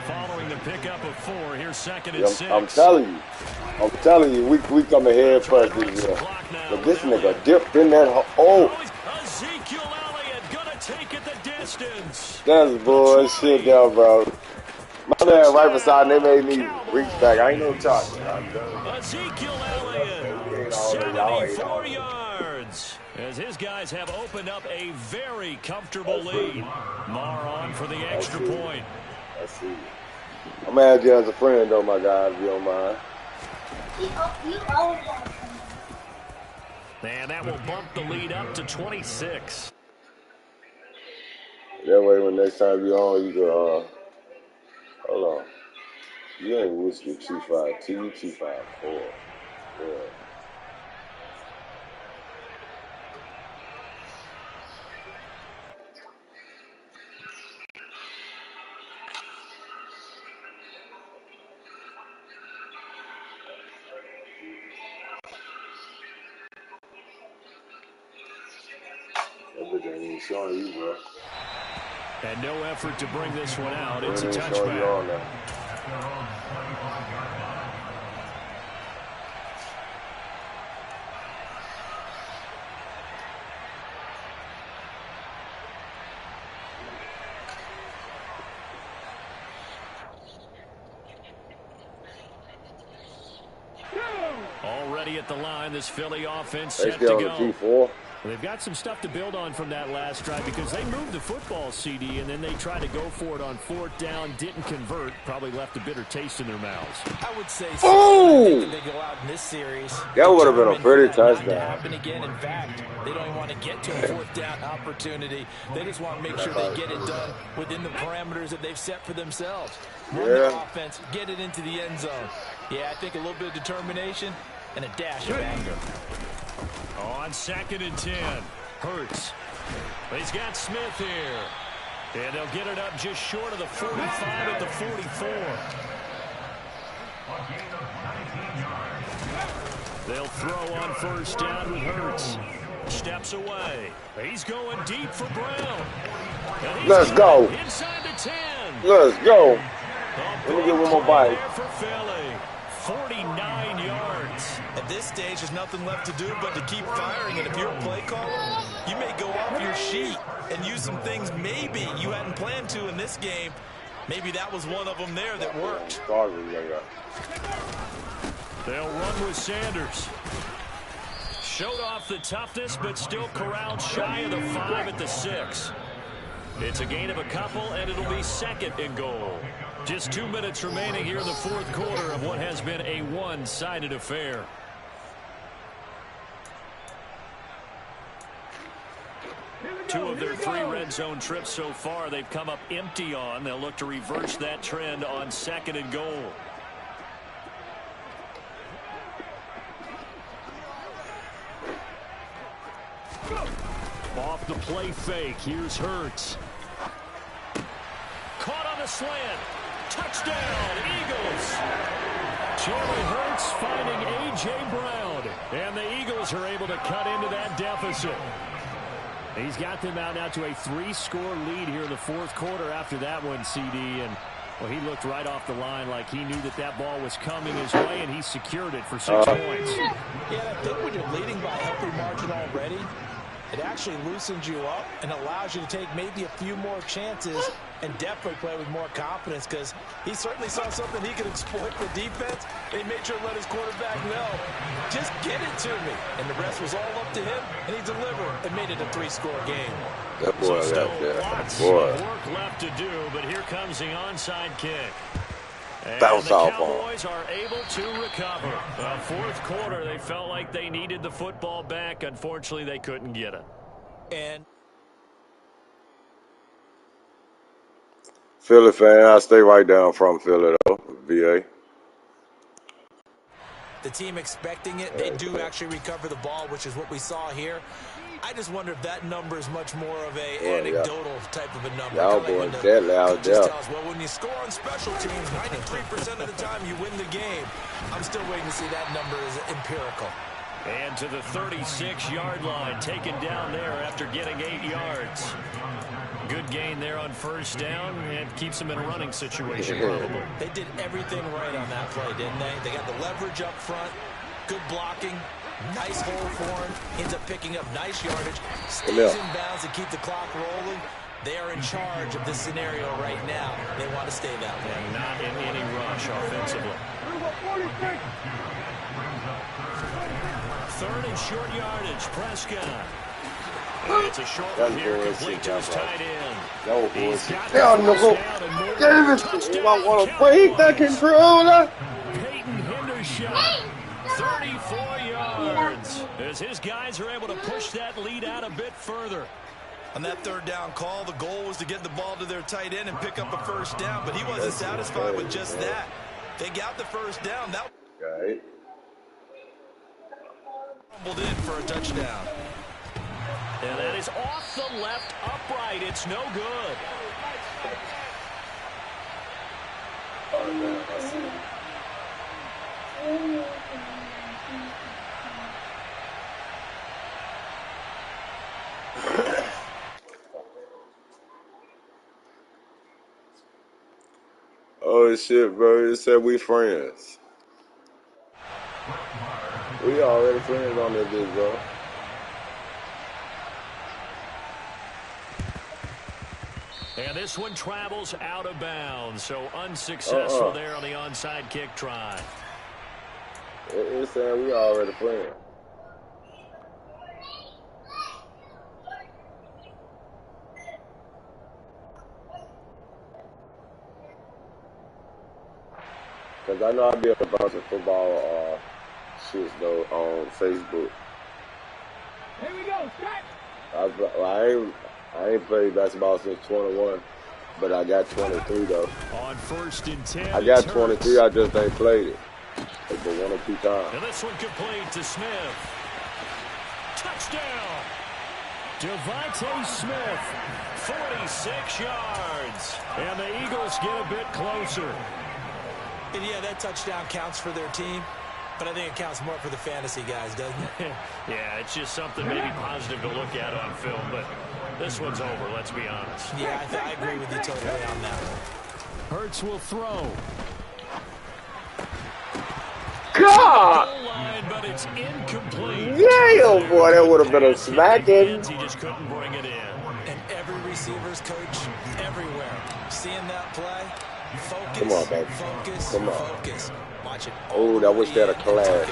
Following the pickup of 4, here's second and 6. I'm telling you, we coming head first this year. But this nigga dipped in that hole. Ezekiel Elliott gonna take it the distance. That's bullshit there, bro. My man right beside me, they made me reach back. I ain't no talking. Ezekiel Elliott, 74 yards. As his guys have opened up a very comfortable lead. Mar on for the extra point. I see. I'm gonna add you as a friend, though, my guy, if you don't mind. And that will bump the lead up to 26. That way, when next time you're on, you go, hold on. You ain't whiskey 252, 254. Yeah. That bitch ain't even showing you, bro. And no effort to bring this one out. It's a touchback. Already at the line, this Philly offense set to go. They've got some stuff to build on from that last drive because they moved the football, CD, and then they tried to go for it on 4th down, didn't convert, probably left a bitter taste in their mouths. I would say so. I think they go out in this series. That would have been a pretty touchdown. To happen again. In fact, they don't even want to get to a 4th down opportunity. They just want to make sure they get it done within the parameters that they've set for themselves. Run the offense, get it into the end zone. Yeah, I think a little bit of determination and a dash of anger. On 2nd and 10, Hurts. He's got Smith here. And they'll get it up just short of the 45 at the 44. They'll throw on 1st down with Hurts. Steps away. He's going deep for Brown. Let's go. Inside the 10. Let's go. Let me get one more bite. For Philly. 49 yards. At this stage, there's nothing left to do but to keep firing. And if you're a play caller, you may go off your sheet and use some things maybe you hadn't planned to in this game. Maybe that was one of them there that worked. They'll run with Sanders. Showed off the toughness, but still corralled shy of the 5 at the 6. It's a gain of a couple, and it'll be 2nd and goal. Just 2 minutes remaining here in the 4th quarter of what has been a one-sided affair. Two of their 3 red zone trips so far, they've come up empty on. They'll look to reverse that trend on 2nd and goal. Off the play fake, here's Hurts. Caught on on the slant. Touchdown, Eagles. Jalen Hurts finding A.J. Brown. And the Eagles are able to cut into that deficit. He's got them out now to a 3-score lead here in the fourth quarter after that one, CD. And, well, he looked right off the line like he knew that that ball was coming his way, and he secured it for 6 points. Yeah, I think when you're leading by a healthy margin already, it actually loosens you up and allows you to take maybe a few more chances and definitely play with more confidence, because he certainly saw something he could exploit the defense. He made sure to let his quarterback know, just get it to me. And the rest was all up to him, and he delivered and made it a 3-score game. That boy, So still lots of work left to do, but here comes the onside kick. And Bounce the off Cowboys are able to recover. Fourth quarter, they felt like they needed the football back. Unfortunately, they couldn't get it. And Philly fan, I stay right down from Philly, though, VA. the team expecting it, they do actually recover the ball, which is what we saw here. I just wonder if that number is much more of a anecdotal type of a number. Y'all boys that loud, yeah. Well, when you score on special teams, 93% of the time you win the game. I'm still waiting to see that number is empirical. And to the 36-yard line, taken down there after getting 8 yards. Good gain there on first down, and keeps them in a running situation probably. They did everything right on that play, didn't they? They got the leverage up front, good blocking, nice hole for him, ends up picking up nice yardage, stays in bounds to keep the clock rolling. They are in charge of this scenario right now. They want to stay that way. And not in any rush offensively. Third and short yardage, Prescott. And it's a short one here, complete to his tight end. He's got the first down and more. Touchdown, I want to break that controller. Peyton Hendershot, 34 yards. As his guys are able to push that lead out a bit further. On that third down call, the goal was to get the ball to their tight end and pick up a first down, but he wasn't satisfied with just that. They got the first down. That Right. fumbled in for a touchdown. And that is off the left upright. It's no good. Oh, man, I see. Oh shit, bro! It said we friends. We already friends on this bitch, bro. And this one travels out of bounds, so unsuccessful there on the onside kick try. It's saying we already friends. Cause I know I be a bunch of football shits though on Facebook. Here we go, I ain't played basketball since 21, but I got 23 though. On first and 10, I got 23. I just ain't played it, but 1 or 2 times. And this one complete to Smith. Touchdown! Devontae Smith, 46 yards. And the Eagles get a bit closer. And yeah, that touchdown counts for their team, but I think it counts more for the fantasy guys, doesn't it? Yeah, it's just something maybe positive to look at on film, but this one's over, let's be honest. Yeah, I agree with you totally on that one. Hurts will throw. God! Goal line, but it's incomplete. Yeah, boy, that would have been a smacking. He just couldn't bring it in. And every receiver's coach everywhere, seeing that play, focus, Come on, baby. focus, Come on. focus. Watch it. Oh, I wish they had a clash.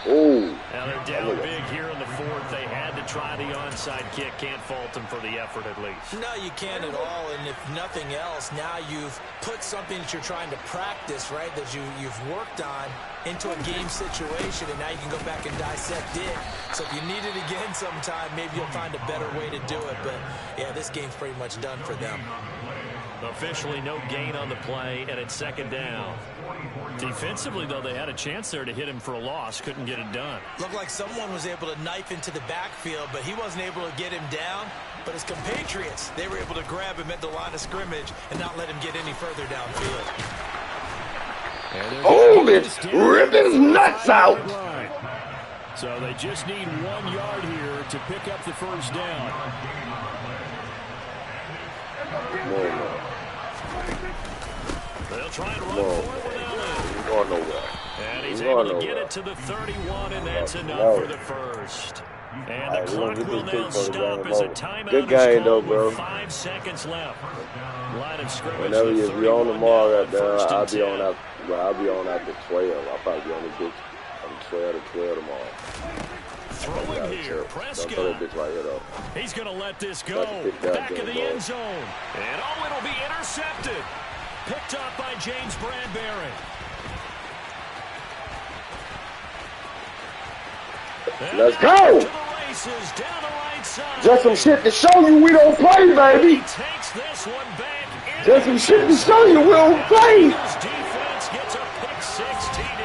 Oh. Now they're down big here in the fourth. They had to try the onside kick. Can't fault them for the effort at least. No, you can't at all. And if nothing else, now you've put something that you're trying to practice, right, that you've worked on into a game situation, and now you can go back and dissect it. So if you need it again sometime, maybe you'll find a better way to do it. But, yeah, this game's pretty much done for them. Officially no gain on the play, and it's second down. Defensively, though, they had a chance there to hit him for a loss. Couldn't get it done. Looked like someone was able to knife into the backfield, but he wasn't able to get him down. But his compatriots, they were able to grab him at the line of scrimmage and not let him get any further downfield. Oh, it's ripping his nuts out. So they just need 1 yard here to pick up the first down. They'll try and run forward without it. He's going nowhere. And he's able to get it to the 31, and that's enough for the first. And the clock will now stop as a timeout Good game, is though, called bro. with 5 seconds left. Line of scrimmage. Whenever with you be on 31 tomorrow, now, goddamn, first and I'll be 10. on out. Well, I'll be on after 12. I'll probably be on this bitch from 12 to 12 tomorrow. Throwing here, Don't throw that Prescott. bitch right here, though. He's going to let this go. Back of the end zone. And it'll be intercepted. Picked up by James Bradbury. Let's go! Just some shit to show you we don't play, baby. Takes this one back. Just some shit to show you we don't play. His defense gets a pick 6 TD.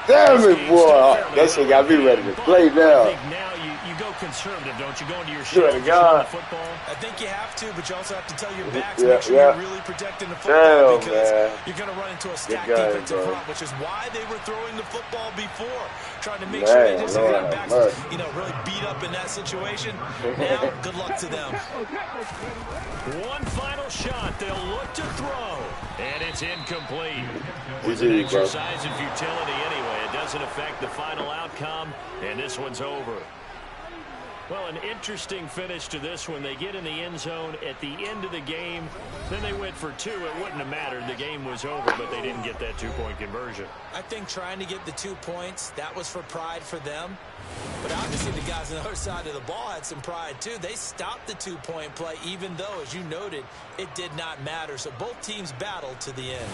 Damn it, boy. That shit got me ready to play now. I think now you go conservative, don't you? Go into your Swear to God. football. I think you have to, but you also have to tell your backs to make sure you're really protecting the Damn, football because man. you're going to run into a stacked game, defensive bro. front, which is why they were throwing the football before, trying to make sure they just Lord got have backs, mercy. really beat up in that situation. Now, good luck to them. One final shot. They'll look to throw. And it's incomplete. Was GG, an bro. exercise in futility anyway. It doesn't affect the final outcome, and this one's over. Well, an interesting finish to this one. They get in the end zone at the end of the game. Then they went for 2. It wouldn't have mattered. The game was over, but they didn't get that 2-point conversion. I think trying to get the 2 points, that was for pride for them. But obviously the guys on the other side of the ball had some pride too. They stopped the 2-point play, even though, as you noted, it did not matter. So both teams battled to the end.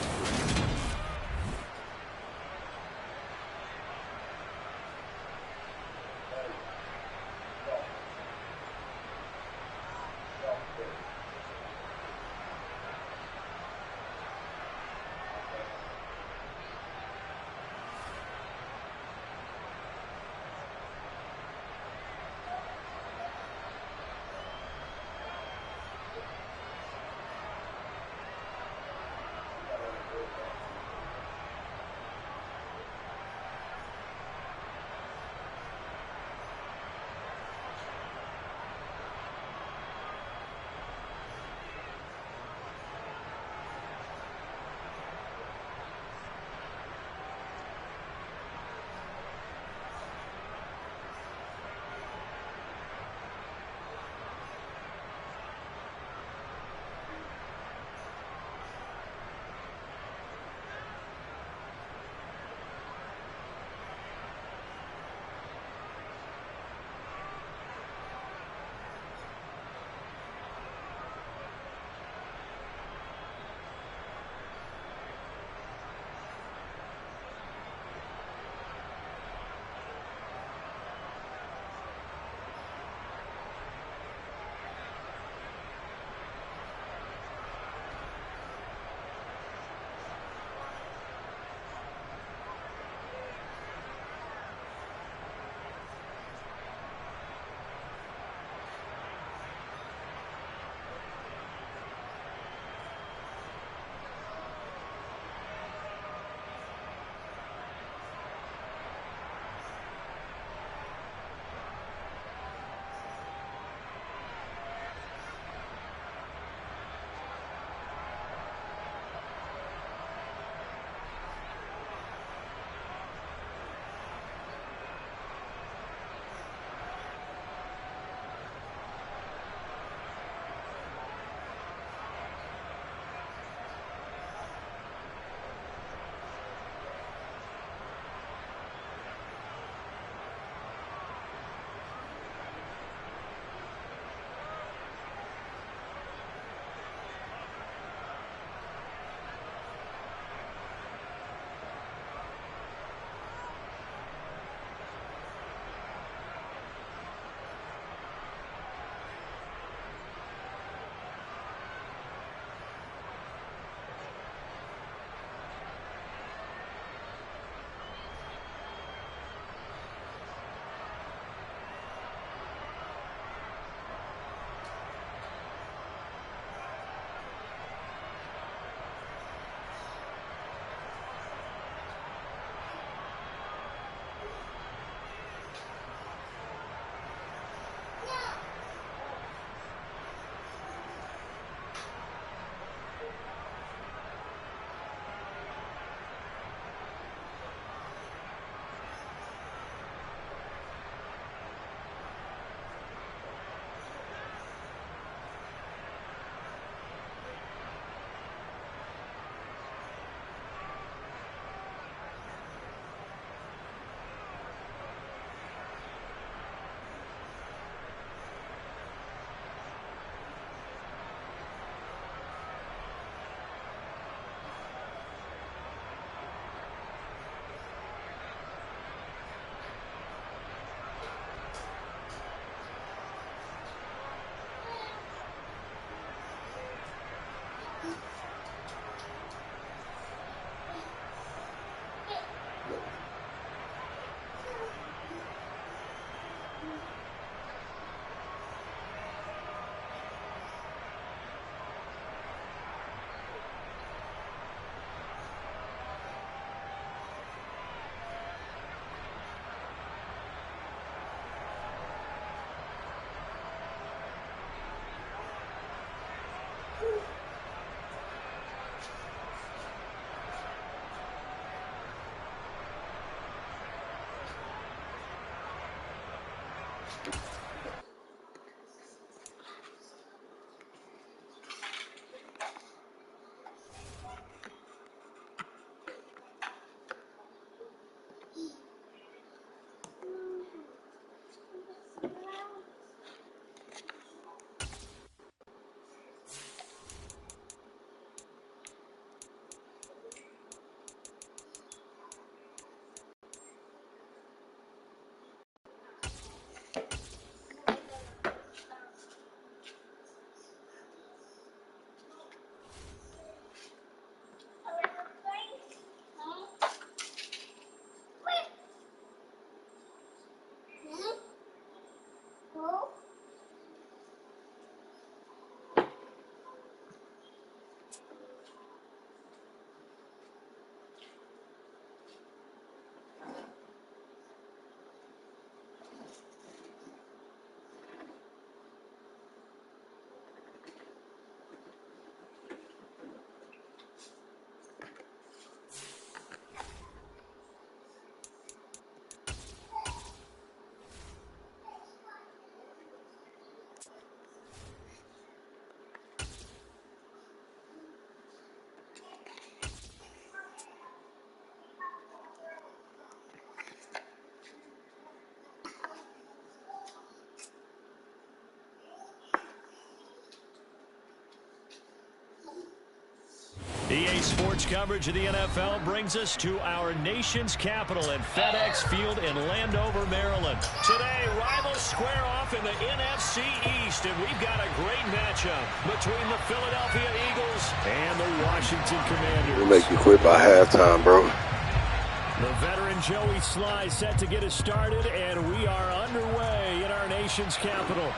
EA Sports coverage of the NFL brings us to our nation's capital at FedEx Field in Landover, Maryland. Today, rivals square off in the NFC East, and we've got a great matchup between the Philadelphia Eagles and the Washington Commanders. We'll make you quit by halftime, bro. The veteran Joey Sly set to get us started, and we are underway in our nation's capital.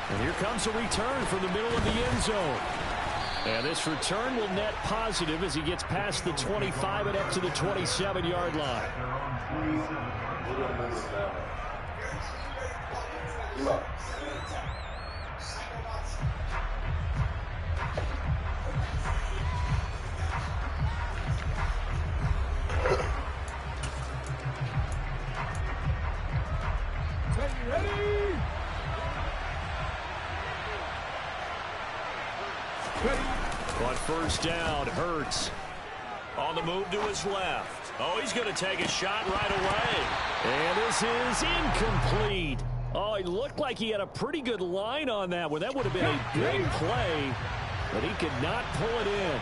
And here comes a return from the middle of the end zone. And this return will net positive as he gets past the 25 and up to the 27-yard line. On first down, Hurts on the move to his left. Oh, he's going to take a shot right away. And this is incomplete. Oh, it looked like he had a pretty good line on that one. That would have been a big play, but he could not pull it in.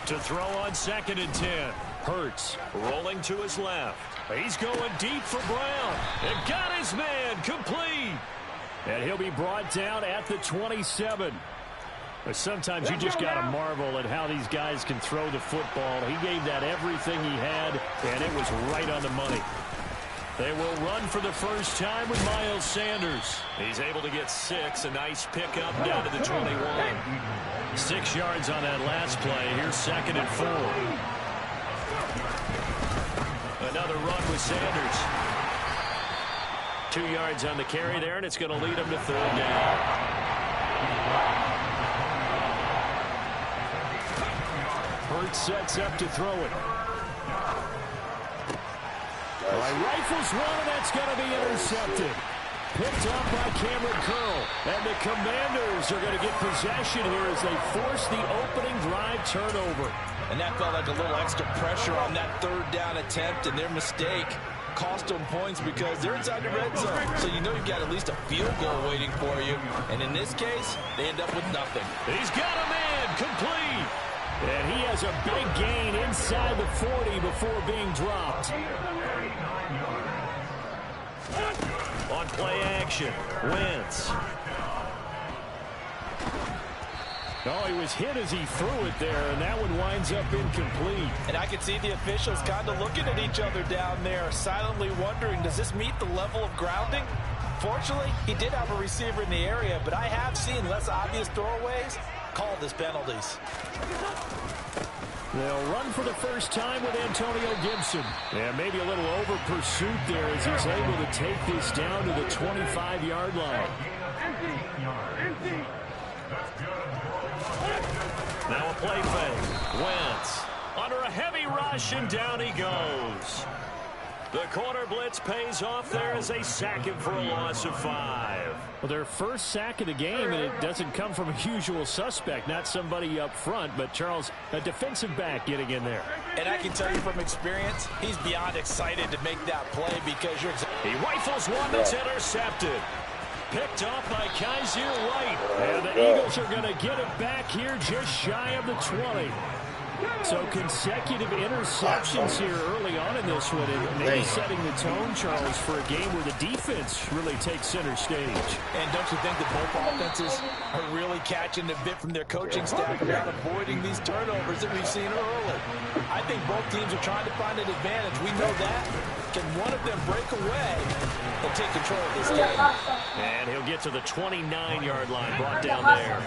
To throw on 2nd and 10. Hurts rolling to his left. He's going deep for Brown. And got his man complete. And he'll be brought down at the 27. But sometimes you just got to marvel at how these guys can throw the football. He gave that everything he had, and it was right on the money. They will run for the first time with Miles Sanders. He's able to get 6. A nice pickup down to the 21. 6 yards on that last play. Here's 2nd and 4. Another run with Sanders. 2 yards on the carry there, and it's going to lead him to 3rd down. Hurts sets up to throw it. Rifles one, and that's going to be intercepted. Picked up by Cameron Curl. And the Commanders are going to get possession here as they force the opening drive turnover. And that felt like a little extra pressure on that 3rd down attempt, and their mistake cost them points because they're inside the red zone. So you know you've got at least a field goal waiting for you. And in this case, they end up with nothing. He's got a man complete. And he has a big gain inside the 40 before being dropped. On play action, Wentz. Oh, he was hit as he threw it there, and that one winds up incomplete. And I can see the officials kind of looking at each other down there, silently wondering, does this meet the level of grounding? Fortunately, he did have a receiver in the area, but I have seen less obvious throwaways called as penalties. They'll run for the first time with Antonio Gibson. Yeah, maybe a little over pursuit there as he's able to take this down to the 25-yard line. Now a play fake. Wentz under a heavy rush, and down he goes. The corner blitz pays off there as they sack him for a loss of 5. Well, their first sack of the game, and it doesn't come from a usual suspect, not somebody up front, but Charles, a defensive back getting in there. And I can tell you from experience, he's beyond excited to make that play because he rifles one that's intercepted. Picked off by Kaiser White. And the Eagles are going to get it back here just shy of the 20. So consecutive interceptions here early on in this one, and maybe setting the tone, Charles, for a game where the defense really takes center stage. And don't you think that both offenses are really catching a bit from their coaching staff about avoiding these turnovers that we've seen early? I think both teams are trying to find an advantage. We know that. Can one of them break away and take control of this game? And he'll get to the 29-yard line, brought down there.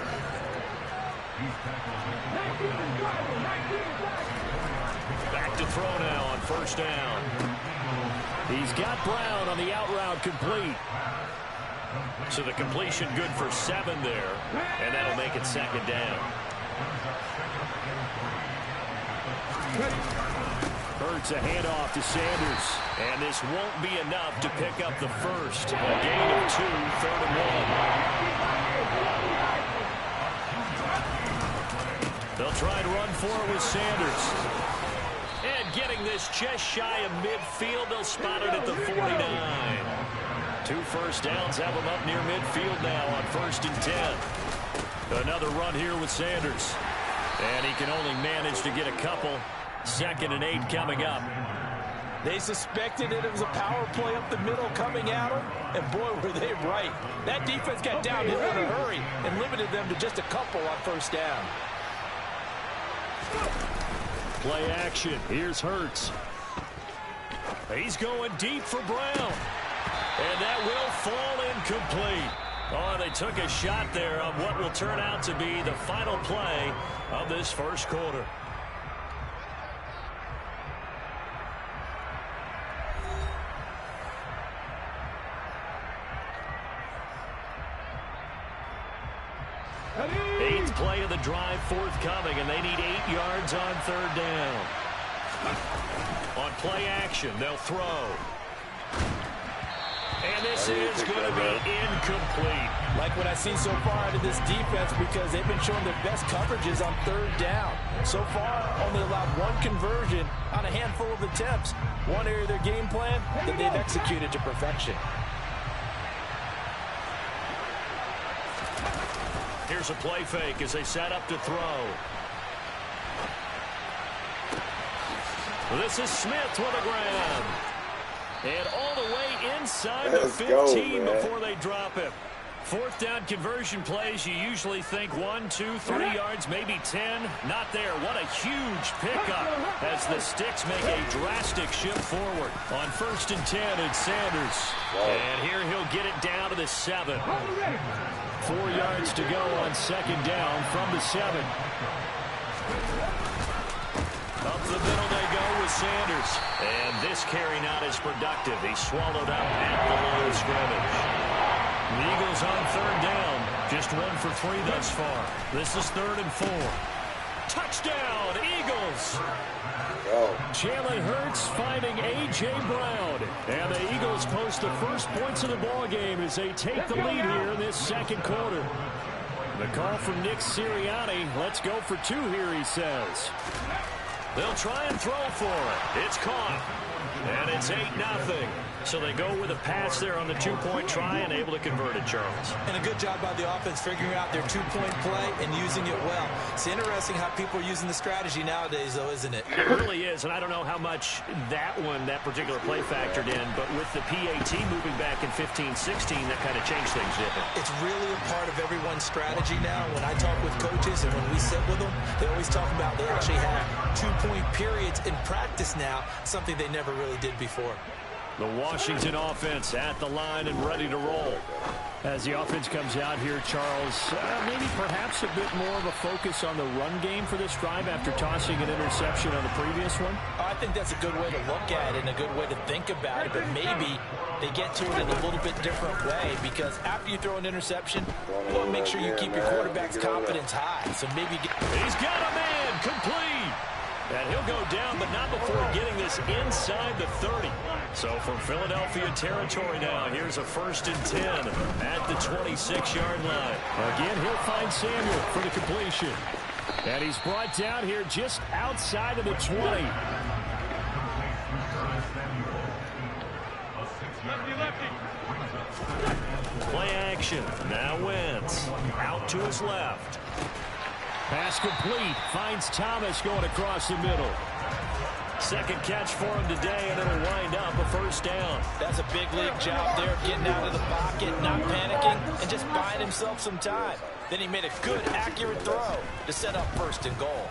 Back to throw now on first down. He's got Brown on the out route complete. So the completion good for 7 there, and that'll make it second down. Hurts a handoff to Sanders. And this won't be enough to pick up the first. A gain of 2, 3rd and 1. They'll try to run for it with Sanders. And getting this just shy of midfield, they'll spot it at the 49. 2 first downs have them up near midfield now on 1st and 10. Another run here with Sanders. And he can only manage to get a couple. 2nd and 8 coming up. They suspected it was a power play up the middle coming at them, and boy, were they right. That defense got down in a hurry and limited them to just a couple on first down. Play action. Here's Hurts. He's going deep for Brown. And that will fall incomplete. Oh, they took a shot there on what will turn out to be the final play of this first quarter. Eighth play of the drive forthcoming, and they need 8 yards on 3rd down. On play action, they'll throw. And this is going to be incomplete. Like what I've seen so far out of this defense, because they've been showing their best coverages on 3rd down. So far, only allowed 1 conversion on a handful of attempts. One area of their game plan that they've executed to perfection. Here's a play fake as they set up to throw. This is Smith with a grab. And all the way inside the 15 before they drop him. 4th down conversion plays, you usually think 1, 2, 3 yards, maybe 10. Not there. What a huge pickup as the Sticks make a drastic shift forward. On 1st and 10, it's Sanders. And here he'll get it down to the 7. 4 yards to go on 2nd down from the 7. Up the middle they go with Sanders. And this carry not as productive. He's swallowed up at the line of scrimmage. The Eagles on 3rd down. Just 1 for 3 thus far. This is 3rd and 4. Touchdown, Eagles! Jalen Hurts finding A.J. Brown. And the Eagles post the first points of the ball game as they take the lead here in this 2nd quarter. The call from Nick Sirianni. Let's go for 2 here, he says. They'll try and throw for it. It's caught. And it's 8-0. So they go with a pass there on the 2-point try and able to convert it, Charles. And a good job by the offense figuring out their 2-point play and using it well. It's interesting how people are using the strategy nowadays, though, isn't it? It really is, and I don't know how much that particular play factored in, but with the PAT moving back in 15-16, that kind of changed things, didn't it? It's really a part of everyone's strategy now. When I talk with coaches and when we sit with them, they always talk about they actually have 2-point periods in practice now, something they never really did before. The Washington offense at the line and ready to roll. As the offense comes out here, Charles, maybe perhaps a bit more of a focus on the run game for this drive after tossing an interception on the previous one? I think that's a good way to look at it and a good way to think about it, but maybe they get to it in a little bit different way because after you throw an interception, you want to make sure you keep your quarterback's confidence high. So maybe he's got a man complete. And he'll go down, but not before getting this is inside the 30. So from Philadelphia territory now, here's a 1st and 10 at the 26-yard line. Again, he'll find Samuel for the completion. And he's brought down here just outside of the 20. Play action. Now Wentz. Out to his left. Pass complete. Finds Thomas going across the middle. Second catch for him today, and it'll wind up a 1st down. That's a big league job there, getting out of the pocket, not panicking, and just buying himself some time. Then he made a good, accurate throw to set up 1st and goal.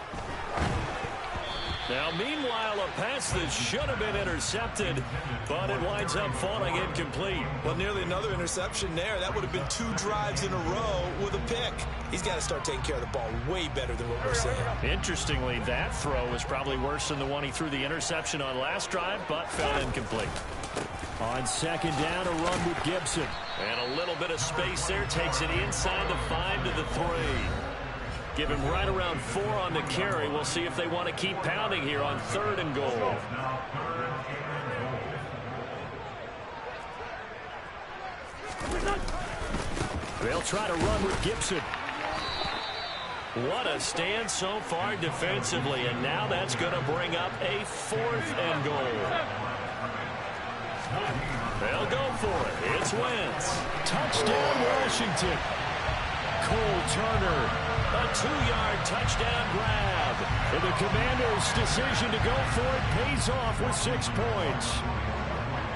Now, meanwhile, a pass that should have been intercepted, but it winds up falling incomplete. Well, nearly another interception there. That would have been 2 drives in a row with a pick. He's got to start taking care of the ball way better than what we're seeing. Interestingly, that throw was probably worse than the one he threw the interception on last drive, but fell incomplete. On 2nd down, a run with Gibson. And a little bit of space there takes it inside the 5 to the 3. Give him right around 4 on the carry. We'll see if they want to keep pounding here on 3rd and goal. They'll try to run with Gibson. What a stand so far defensively, and now that's going to bring up a 4th and goal. They'll go for it. It's Wentz. Touchdown, Washington. Cole Turner. A 2-yard touchdown grab. And the Commanders' decision to go for it pays off with 6 points.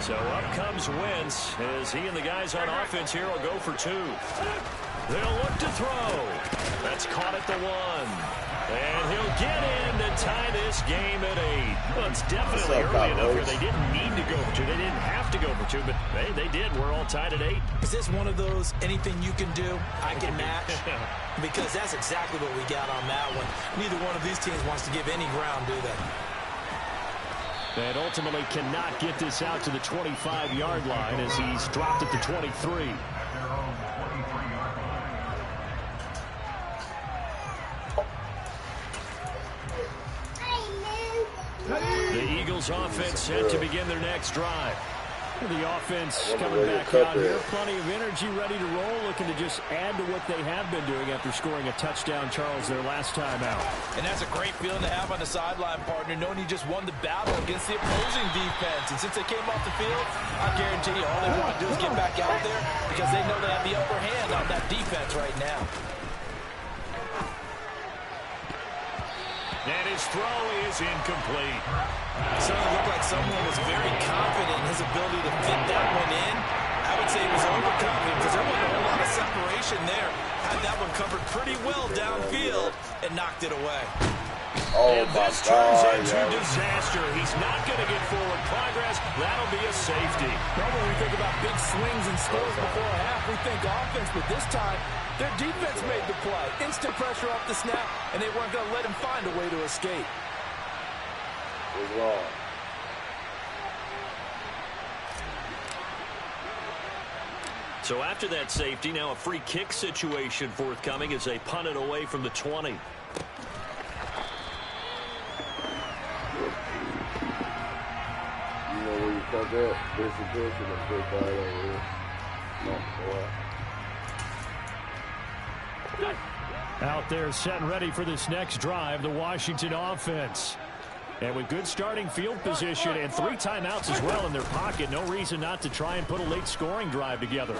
So up comes Wentz as he and the guys on offense here will go for 2. They'll look to throw. That's caught at the 1. And he'll get in to tie this game at 8. Well, it's definitely early enough here. They didn't need to go for 2. They didn't have to go for 2, but they did. We're all tied at 8. Is this one of those anything you can do, I can match? Because that's exactly what we got on that one. Neither one of these teams wants to give any ground, do they? And ultimately cannot get this out to the 25-yard line as he's dropped at the 23. The Eagles offense set to begin their next drive. The offense coming back out here. Plenty of energy, ready to roll, looking to just add to what they have been doing after scoring a touchdown, Charles, their last time out. And that's a great feeling to have on the sideline, partner, knowing you just won the battle against the opposing defense. And since they came off the field, I guarantee you all they want to do is get back out there because they know they have the upper hand on that defense right now. And his throw is incomplete. Certainly looked like someone was very confident in his ability to fit that one in. I would say he was overconfident because there wasn't a whole lot of separation there. Had that one covered pretty well downfield and knocked it away. Oh, and this turns into disaster. He's not going to get forward progress. That'll be a safety. Normally we think about big swings and scores before a half. We think offense, but this time their defense made the play. Instant pressure off the snap, and they weren't going to let him find a way to escape. It's wrong. So after that safety, now a free kick situation forthcoming as they punt it away from the 20. You know where you cut that? This and this and a big guy over here. No, boy. Out there set and ready for this next drive, the Washington offense. And with good starting field position and 3 timeouts as well in their pocket, no reason not to try and put a late scoring drive together.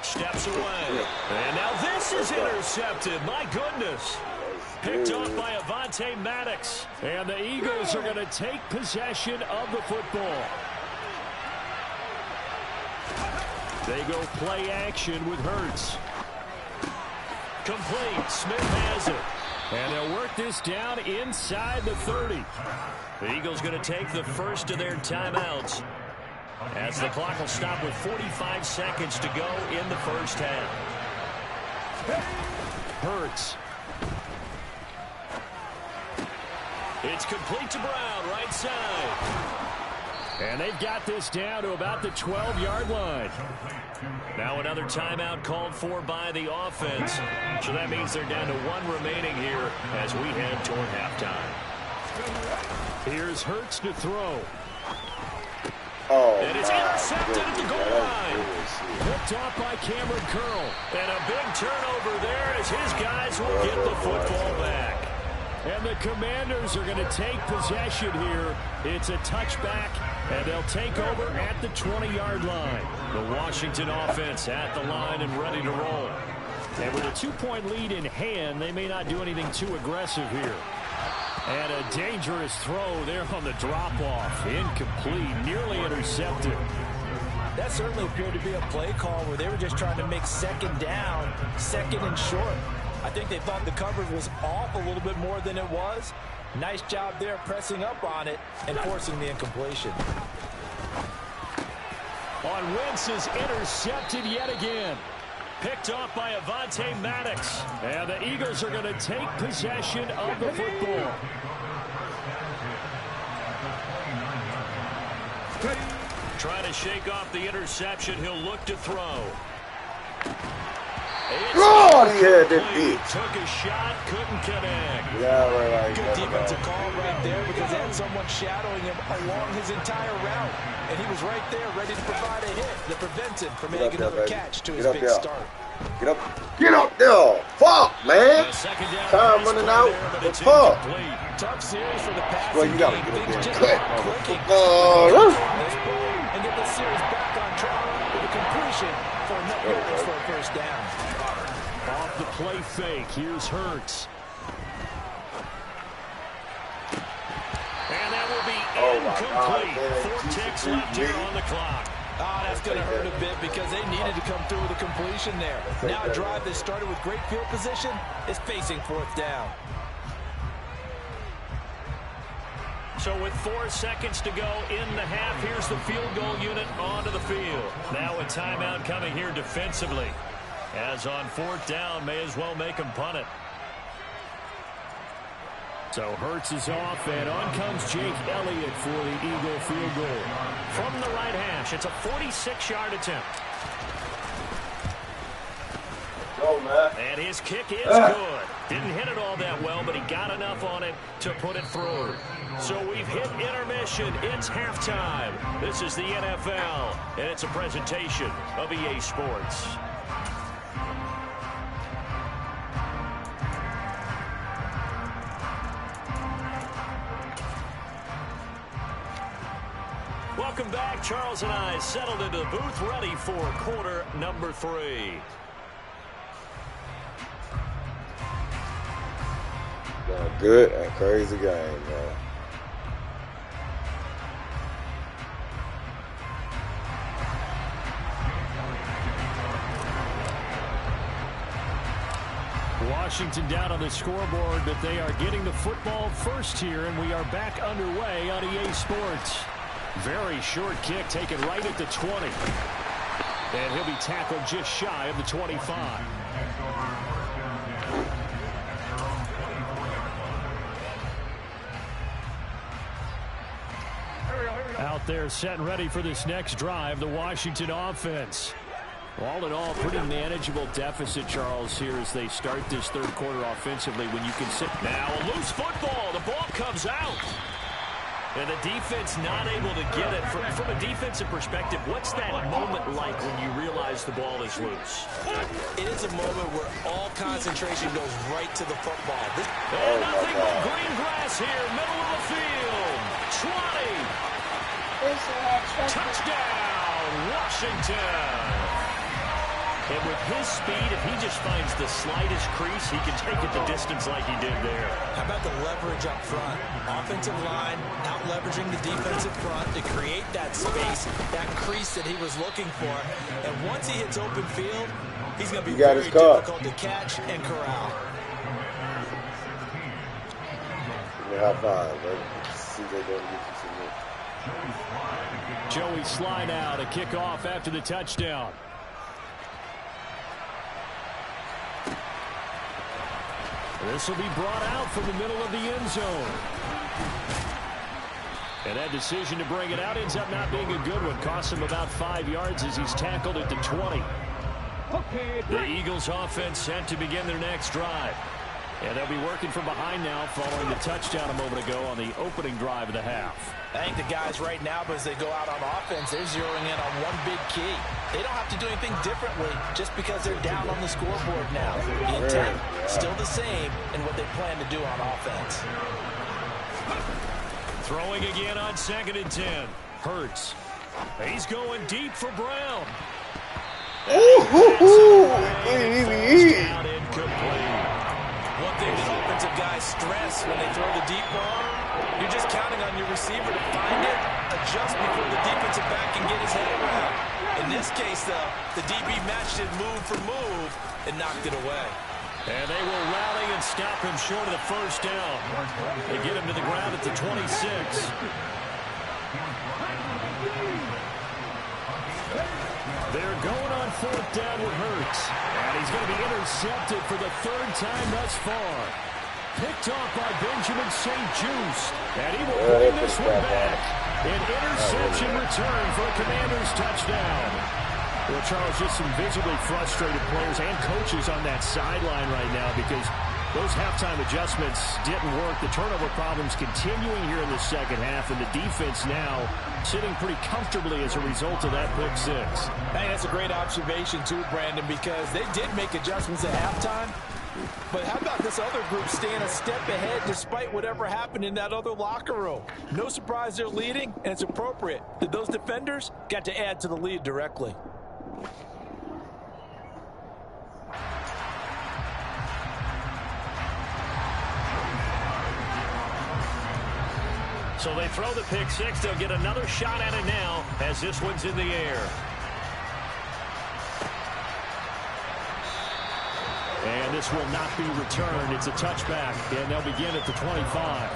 Steps away. And now this is intercepted. My goodness. Picked off by Avonte Maddox. And the Eagles are going to take possession of the football. They go play action with Hurts. Complete. Smith has it. And they'll work this down inside the 30. The Eagles going to take the first of their timeouts as the clock will stop with 45 seconds to go in the first half. Hurts. It's complete to Brown, right side. And they've got this down to about the 12-yard line. Now another timeout called for by the offense. So that means they're down to 1 remaining here as we head toward halftime. Here's Hurts to throw. Oh, and it's intercepted at the goal line. Picked off by Cameron Curl. And a big turnover there as his guys will get the football back. And the Commanders are going to take possession here. It's a touchback, and they'll take over at the 20-yard line. The Washington offense at the line and ready to roll. And with a 2-point lead in hand, they may not do anything too aggressive here. And a dangerous throw there on the drop-off. Incomplete, nearly intercepted. That certainly appeared to be a play call where they were just trying to make second down, second and short. I think they thought the coverage was off a little bit more than it was. Nice job there pressing up on it and forcing the incompletion. On Wentz is intercepted yet again. Picked off by Avonte Maddox. And the Eagles are going to take possession of the football. Trying to shake off the interception. He'll look to throw. God, he had that bitch. Took a shot, couldn't connect. Yeah, right. Good defensive call right there because they had someone shadowing him along his entire route. And he was right there ready to provide a hit that prevented from making another catch to his big start. Get up. Get up there. Fuck, man. Time running out. Fuck. Tough series for the passing Well, you gotta game. get up Things there. just not clicking. And get the series back on track with a completion for enough yards for a first down. Off the play fake. Here's Hurts. And that will be incomplete. 4 ticks left here on the clock. Oh, that's going to hurt a bit because they needed to come through with a completion there. Now a drive that started with great field position is facing 4th down. So with 4 seconds to go in the half, here's the field goal unit onto the field. Now a timeout coming here defensively. As on 4th down, may as well make them punt it. So Hurts is off, and on comes Jake Elliott for the Eagle field goal. From the right hash, it's a 46-yard attempt. Go, man. And his kick is good. Didn't hit it all that well, but he got enough on it to put it through. So we've hit intermission. It's halftime. This is the NFL, and it's a presentation of EA Sports. Welcome back. Charles and I settled into the booth, ready for quarter number 3. Good and crazy game, man. Washington down on the scoreboard, but they are getting the football first here, and we are back underway on EA Sports. Very short kick taken right at the 20. And he'll be tackled just shy of the 25. Out there set and ready for this next drive, the Washington offense. All in all, pretty manageable deficit, Charles, here as they start this 3rd quarter offensively when you can sit. Now a loose football. The ball comes out. And the defense not able to get it. From a defensive perspective, what's that moment like when you realize the ball is loose? It is a moment where all concentration goes right to the football. And nothing but green grass here, middle of the field. 20. Touchdown, Washington. And with his speed, if he just finds the slightest crease, he can take it the distance like he did there. How about the leverage up front? Offensive line out leveraging the defensive front to create that space, that crease that he was looking for. And once he hits open field, he's going to be very difficult to catch and corral. High five, baby. CJ going to get you some more. Joey slide out, a kickoff after the touchdown. This will be brought out from the middle of the end zone. And that decision to bring it out ends up not being a good one. Costs him about 5 yards as he's tackled at the 20. The Eagles offense set to begin their next drive. And they'll be working from behind now following the touchdown a moment ago on the opening drive of the half. I think the guys right now, as they go out on offense, they're zeroing in on one big key. They don't have to do anything differently just because they're down on the scoreboard now. The intent still the same in what they plan to do on offense. Throwing again on 2nd and 10. Hurts. He's going deep for Brown. One thing that offensive guys stress when they throw the deep ball, you're just counting on your receiver to find it, adjust before the defensive back can get his head around. In this case, though, the DB matched it move for move and knocked it away. And they will rally and stop him short of the first down. They get him to the ground at the 26. They're going on 4th down with Hurts. And he's going to be intercepted for the 3rd time thus far. Picked off by Benjamin St. Just. And he will bring this one back. An interception return for a Commanders touchdown. Well, Charles, just some visibly frustrated players and coaches on that sideline right now because those halftime adjustments didn't work. The turnover problems continuing here in the second half, and the defense now sitting pretty comfortably as a result of that pick six. Hey, that's a great observation too, Brandon, because they did make adjustments at halftime. But how about this other group staying a step ahead despite whatever happened in that other locker room? No surprise they're leading, and it's appropriate that those defenders got to add to the lead directly. So they throw the pick six. They'll get another shot at it now as this one's in the air. And this will not be returned. It's a touchback, and they'll begin at the 25.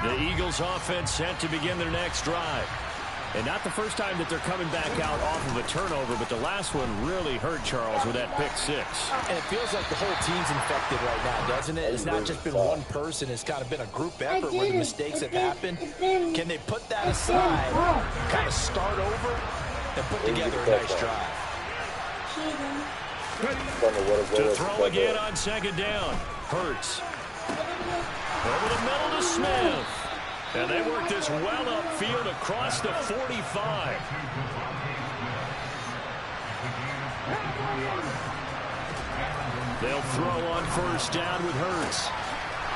The Eagles offense set to begin their next drive. And not the first time that they're coming back out off of a turnover, but the last one really hurt Charles with that pick six. And it feels like the whole team's infected right now, doesn't it? It's not just been one person. It's kind of been a group effort where the mistakes have happened. Can they put that aside, kind of start over, and put together a nice drive? To throw again on 2nd down. Hurts. Over the middle to Smith. And they work this well upfield across the 45. They'll throw on 1st down with Hurts.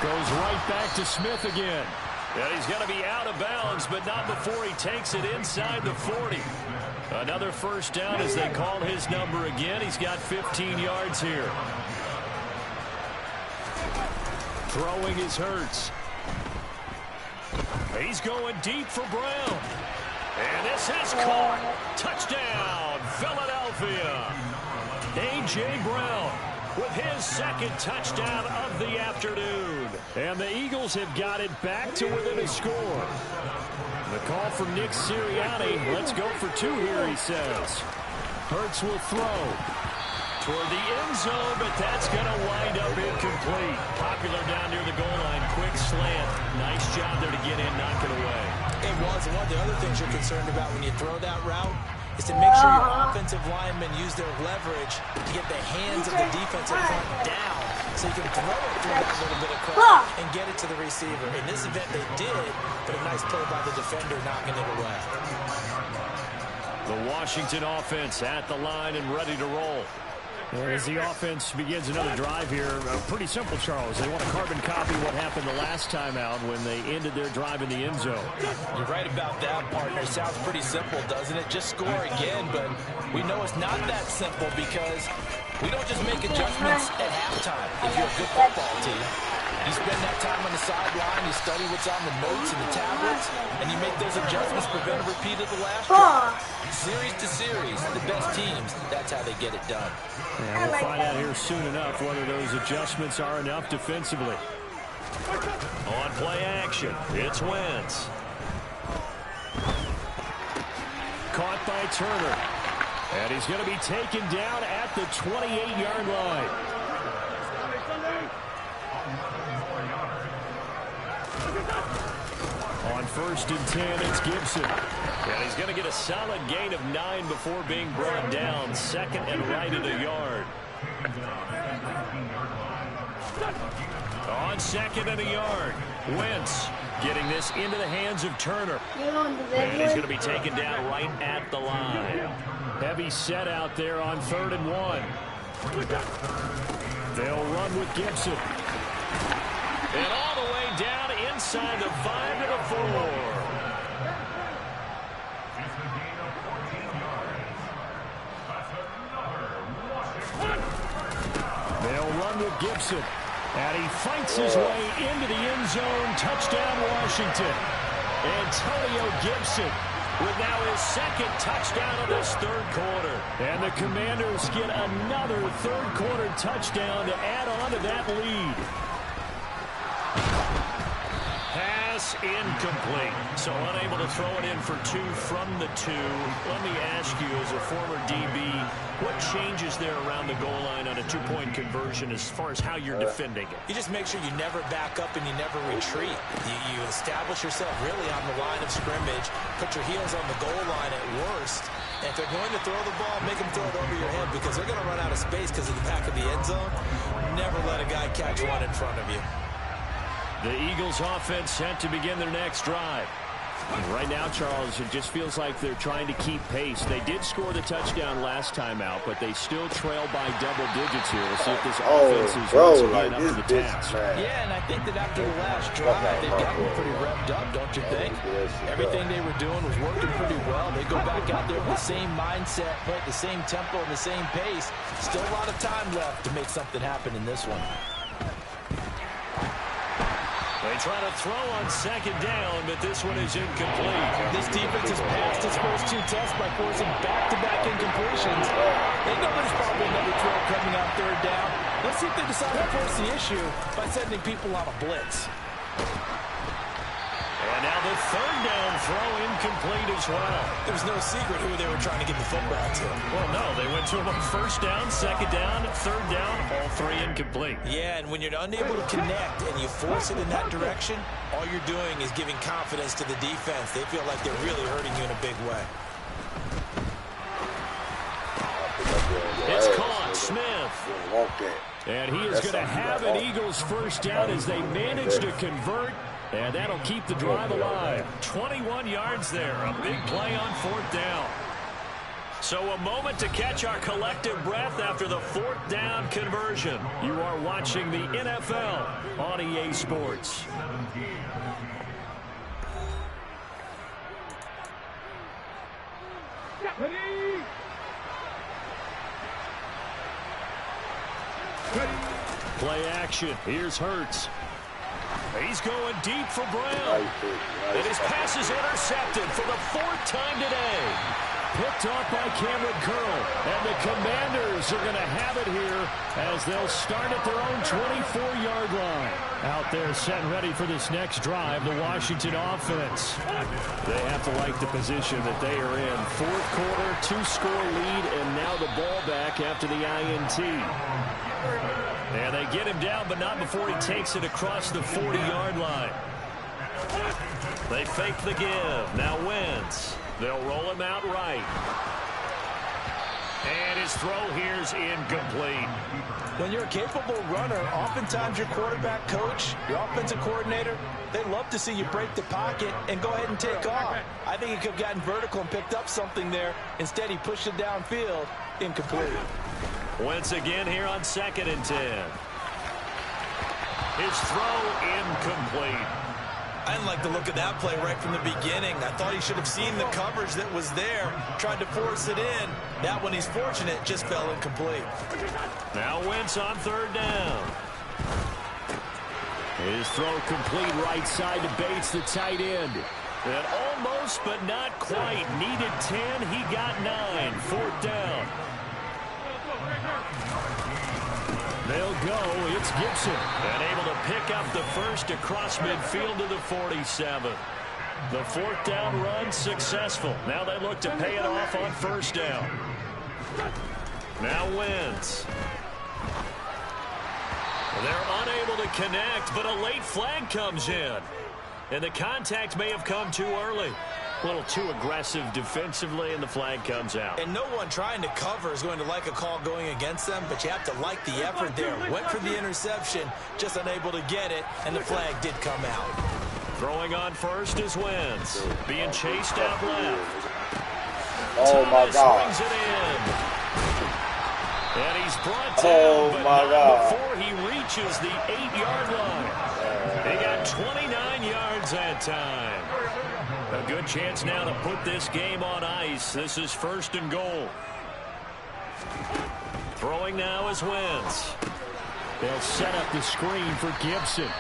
Goes right back to Smith again. And he's going to be out of bounds, but not before he takes it inside the 40. Another 1st down as they call his number again. He's got 15 yards here. Throwing is Hurts. He's going deep for Brown. And this has caught. Touchdown, Philadelphia. A.J. Brown with his 2nd touchdown of the afternoon. And the Eagles have got it back to within a score. The call from Nick Sirianni. Let's go for 2 here, he says. Hurts will throw toward the end zone, but that's going to wind up incomplete. Popular down near the goal line. Quick slant. Nice job there to get in, knock it away. It was. And one of the other things you're concerned about when you throw that route is to make sure your offensive linemen use their leverage to get the hands of the defensive front down so you can throw it through that little bit of crack and get it to the receiver. In this event, they did, but a nice play by the defender knocking it away. The Washington offense at the line and ready to roll. As the offense begins another drive here, pretty simple, Charles. They want to carbon copy what happened the last time out when they ended their drive in the end zone. You're right about that, partner. Sounds pretty simple, doesn't it? Just score again, but we know it's not that simple because we don't just make adjustments at halftime if you're a good football team. You spend that time on the sideline, you study what's on the notes and the tablets, and you make those adjustments, prevent a repeat of the last drive. Series to series, the best teams, that's how they get it done. And we'll find out here soon enough whether those adjustments are enough defensively. On play action, it's Wentz. Caught by Turner. And he's going to be taken down at the 28-yard line. On first and 10, it's Gibson. And he's going to get a solid gain of 9 before being brought down. Second and right at a yard. On second and a yard, Wentz getting this into the hands of Turner. And he's going to be taken down right at the line. Heavy set out there on 3rd and 1. They'll run with Gibson. And all the way down inside the 5 to the 4. They'll run with Gibson. And he fights his way into the end zone. Touchdown, Washington. Antonio Gibson with now his second touchdown of this 3rd quarter. And the Commanders get another 3rd quarter touchdown to add on to that lead. Pass incomplete. So unable to throw it in for 2 from the 2. Let me ask you, as a former DB, what changes there around the goal line on a 2-point conversion as far as how you're defending it? You just make sure you never back up and you never retreat. You establish yourself really on the line of scrimmage, put your heels on the goal line at worst. And if they're going to throw the ball, make them throw it over your head because they're going to run out of space because of the back of the end zone. Never let a guy catch one in front of you. The Eagles offense set to begin their next drive. And right now, Charles, it just feels like they're trying to keep pace. They did score the touchdown last time out, but they still trail by double digits here. We'll see if this offense is once again up to the task. Yeah, and I think that after the last drive, they've gotten pretty revved up, don't you think? Everything they were doing was working pretty well. They go back out there with the same mindset, play at the same tempo and the same pace. Still a lot of time left to make something happen in this one. They try to throw on 2nd down, but this one is incomplete. This defense has passed its first 2 tests by forcing back-to-back incompletions. They know there's probably another throw coming on 3rd down. Let's see if they decide to force the issue by sending people on a blitz. And now the 3rd down throw incomplete as well. There was no secret who they were trying to get the football to. Well, no, they went to him on 1st down, 2nd down, 3rd down, all 3 incomplete. Yeah, and when you're unable to connect and you force it in that direction, all you're doing is giving confidence to the defense. They feel like they're really hurting you in a big way. It's caught, Smith. And he is going to have an Eagles 1st down as they manage to convert. And that'll keep the drive alive. 21 yards there. A big play on 4th down. So a moment to catch our collective breath after the 4th down conversion. You are watching the NFL on EA Sports. Play action. Here's Hurts. He's going deep for Brown. And his pass is intercepted for the 4th time today. Picked off by Cameron Curl. And the Commanders are going to have it here as they'll start at their own 24-yard line. Out there set ready for this next drive, the Washington offense. They have to like the position that they are in. 4th quarter, 2-score lead, and now the ball back after the INT. And they get him down, but not before he takes it across the 40-yard line. They fake the give. Now Wentz. They'll roll him out right. And his throw here's incomplete. When you're a capable runner, oftentimes your quarterback coach, your offensive coordinator, they love to see you break the pocket and go ahead and take off. I think he could have gotten vertical and picked up something there. Instead, he pushed it downfield. Incomplete. Wentz again here on 2nd and 10. His throw incomplete. I didn't like the look of that play right from the beginning. I thought he should have seen the coverage that was there, tried to force it in. That one, he's fortunate, just fell incomplete. Now Wentz on 3rd down. His throw complete right side to Bates, the tight end. And almost, but not quite. Needed 10, he got 9. 4th down. They'll go. It's Gibson. And able to pick up the first across midfield to the 47. The 4th down run successful. Now they look to pay it off on 1st down. Now Wentz. They're unable to connect, but a late flag comes in. And the contact may have come too early. A little too aggressive defensively, and the flag comes out. And no one trying to cover is going to like a call going against them, but you have to like the effort there. Went for the interception, just unable to get it, and the flag did come out. Throwing on first is Wentz. Being chased out left. Oh, my God. Brings it in. And he's brought down, but not before he reaches the 8-yard line. He got 29 yards that time. A good chance now to put this game on ice. This is 1st and goal. Throwing now is Wentz. They'll set up the screen for Gibson.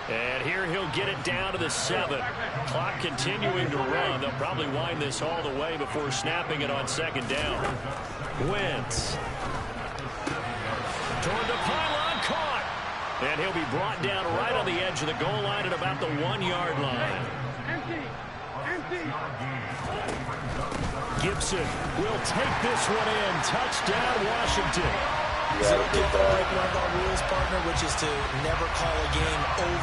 And here he'll get it down to the 7. Clock continuing to run. They'll probably wind this all the way before snapping it on 2nd down. Wentz. Toward the pylon, caught. And he'll be brought down right on the edge of the goal line at about the 1-yard line. Gibson will take this one in. Touchdown, Washington. So don't get the break one of our rules, partner, which is to never call a game over.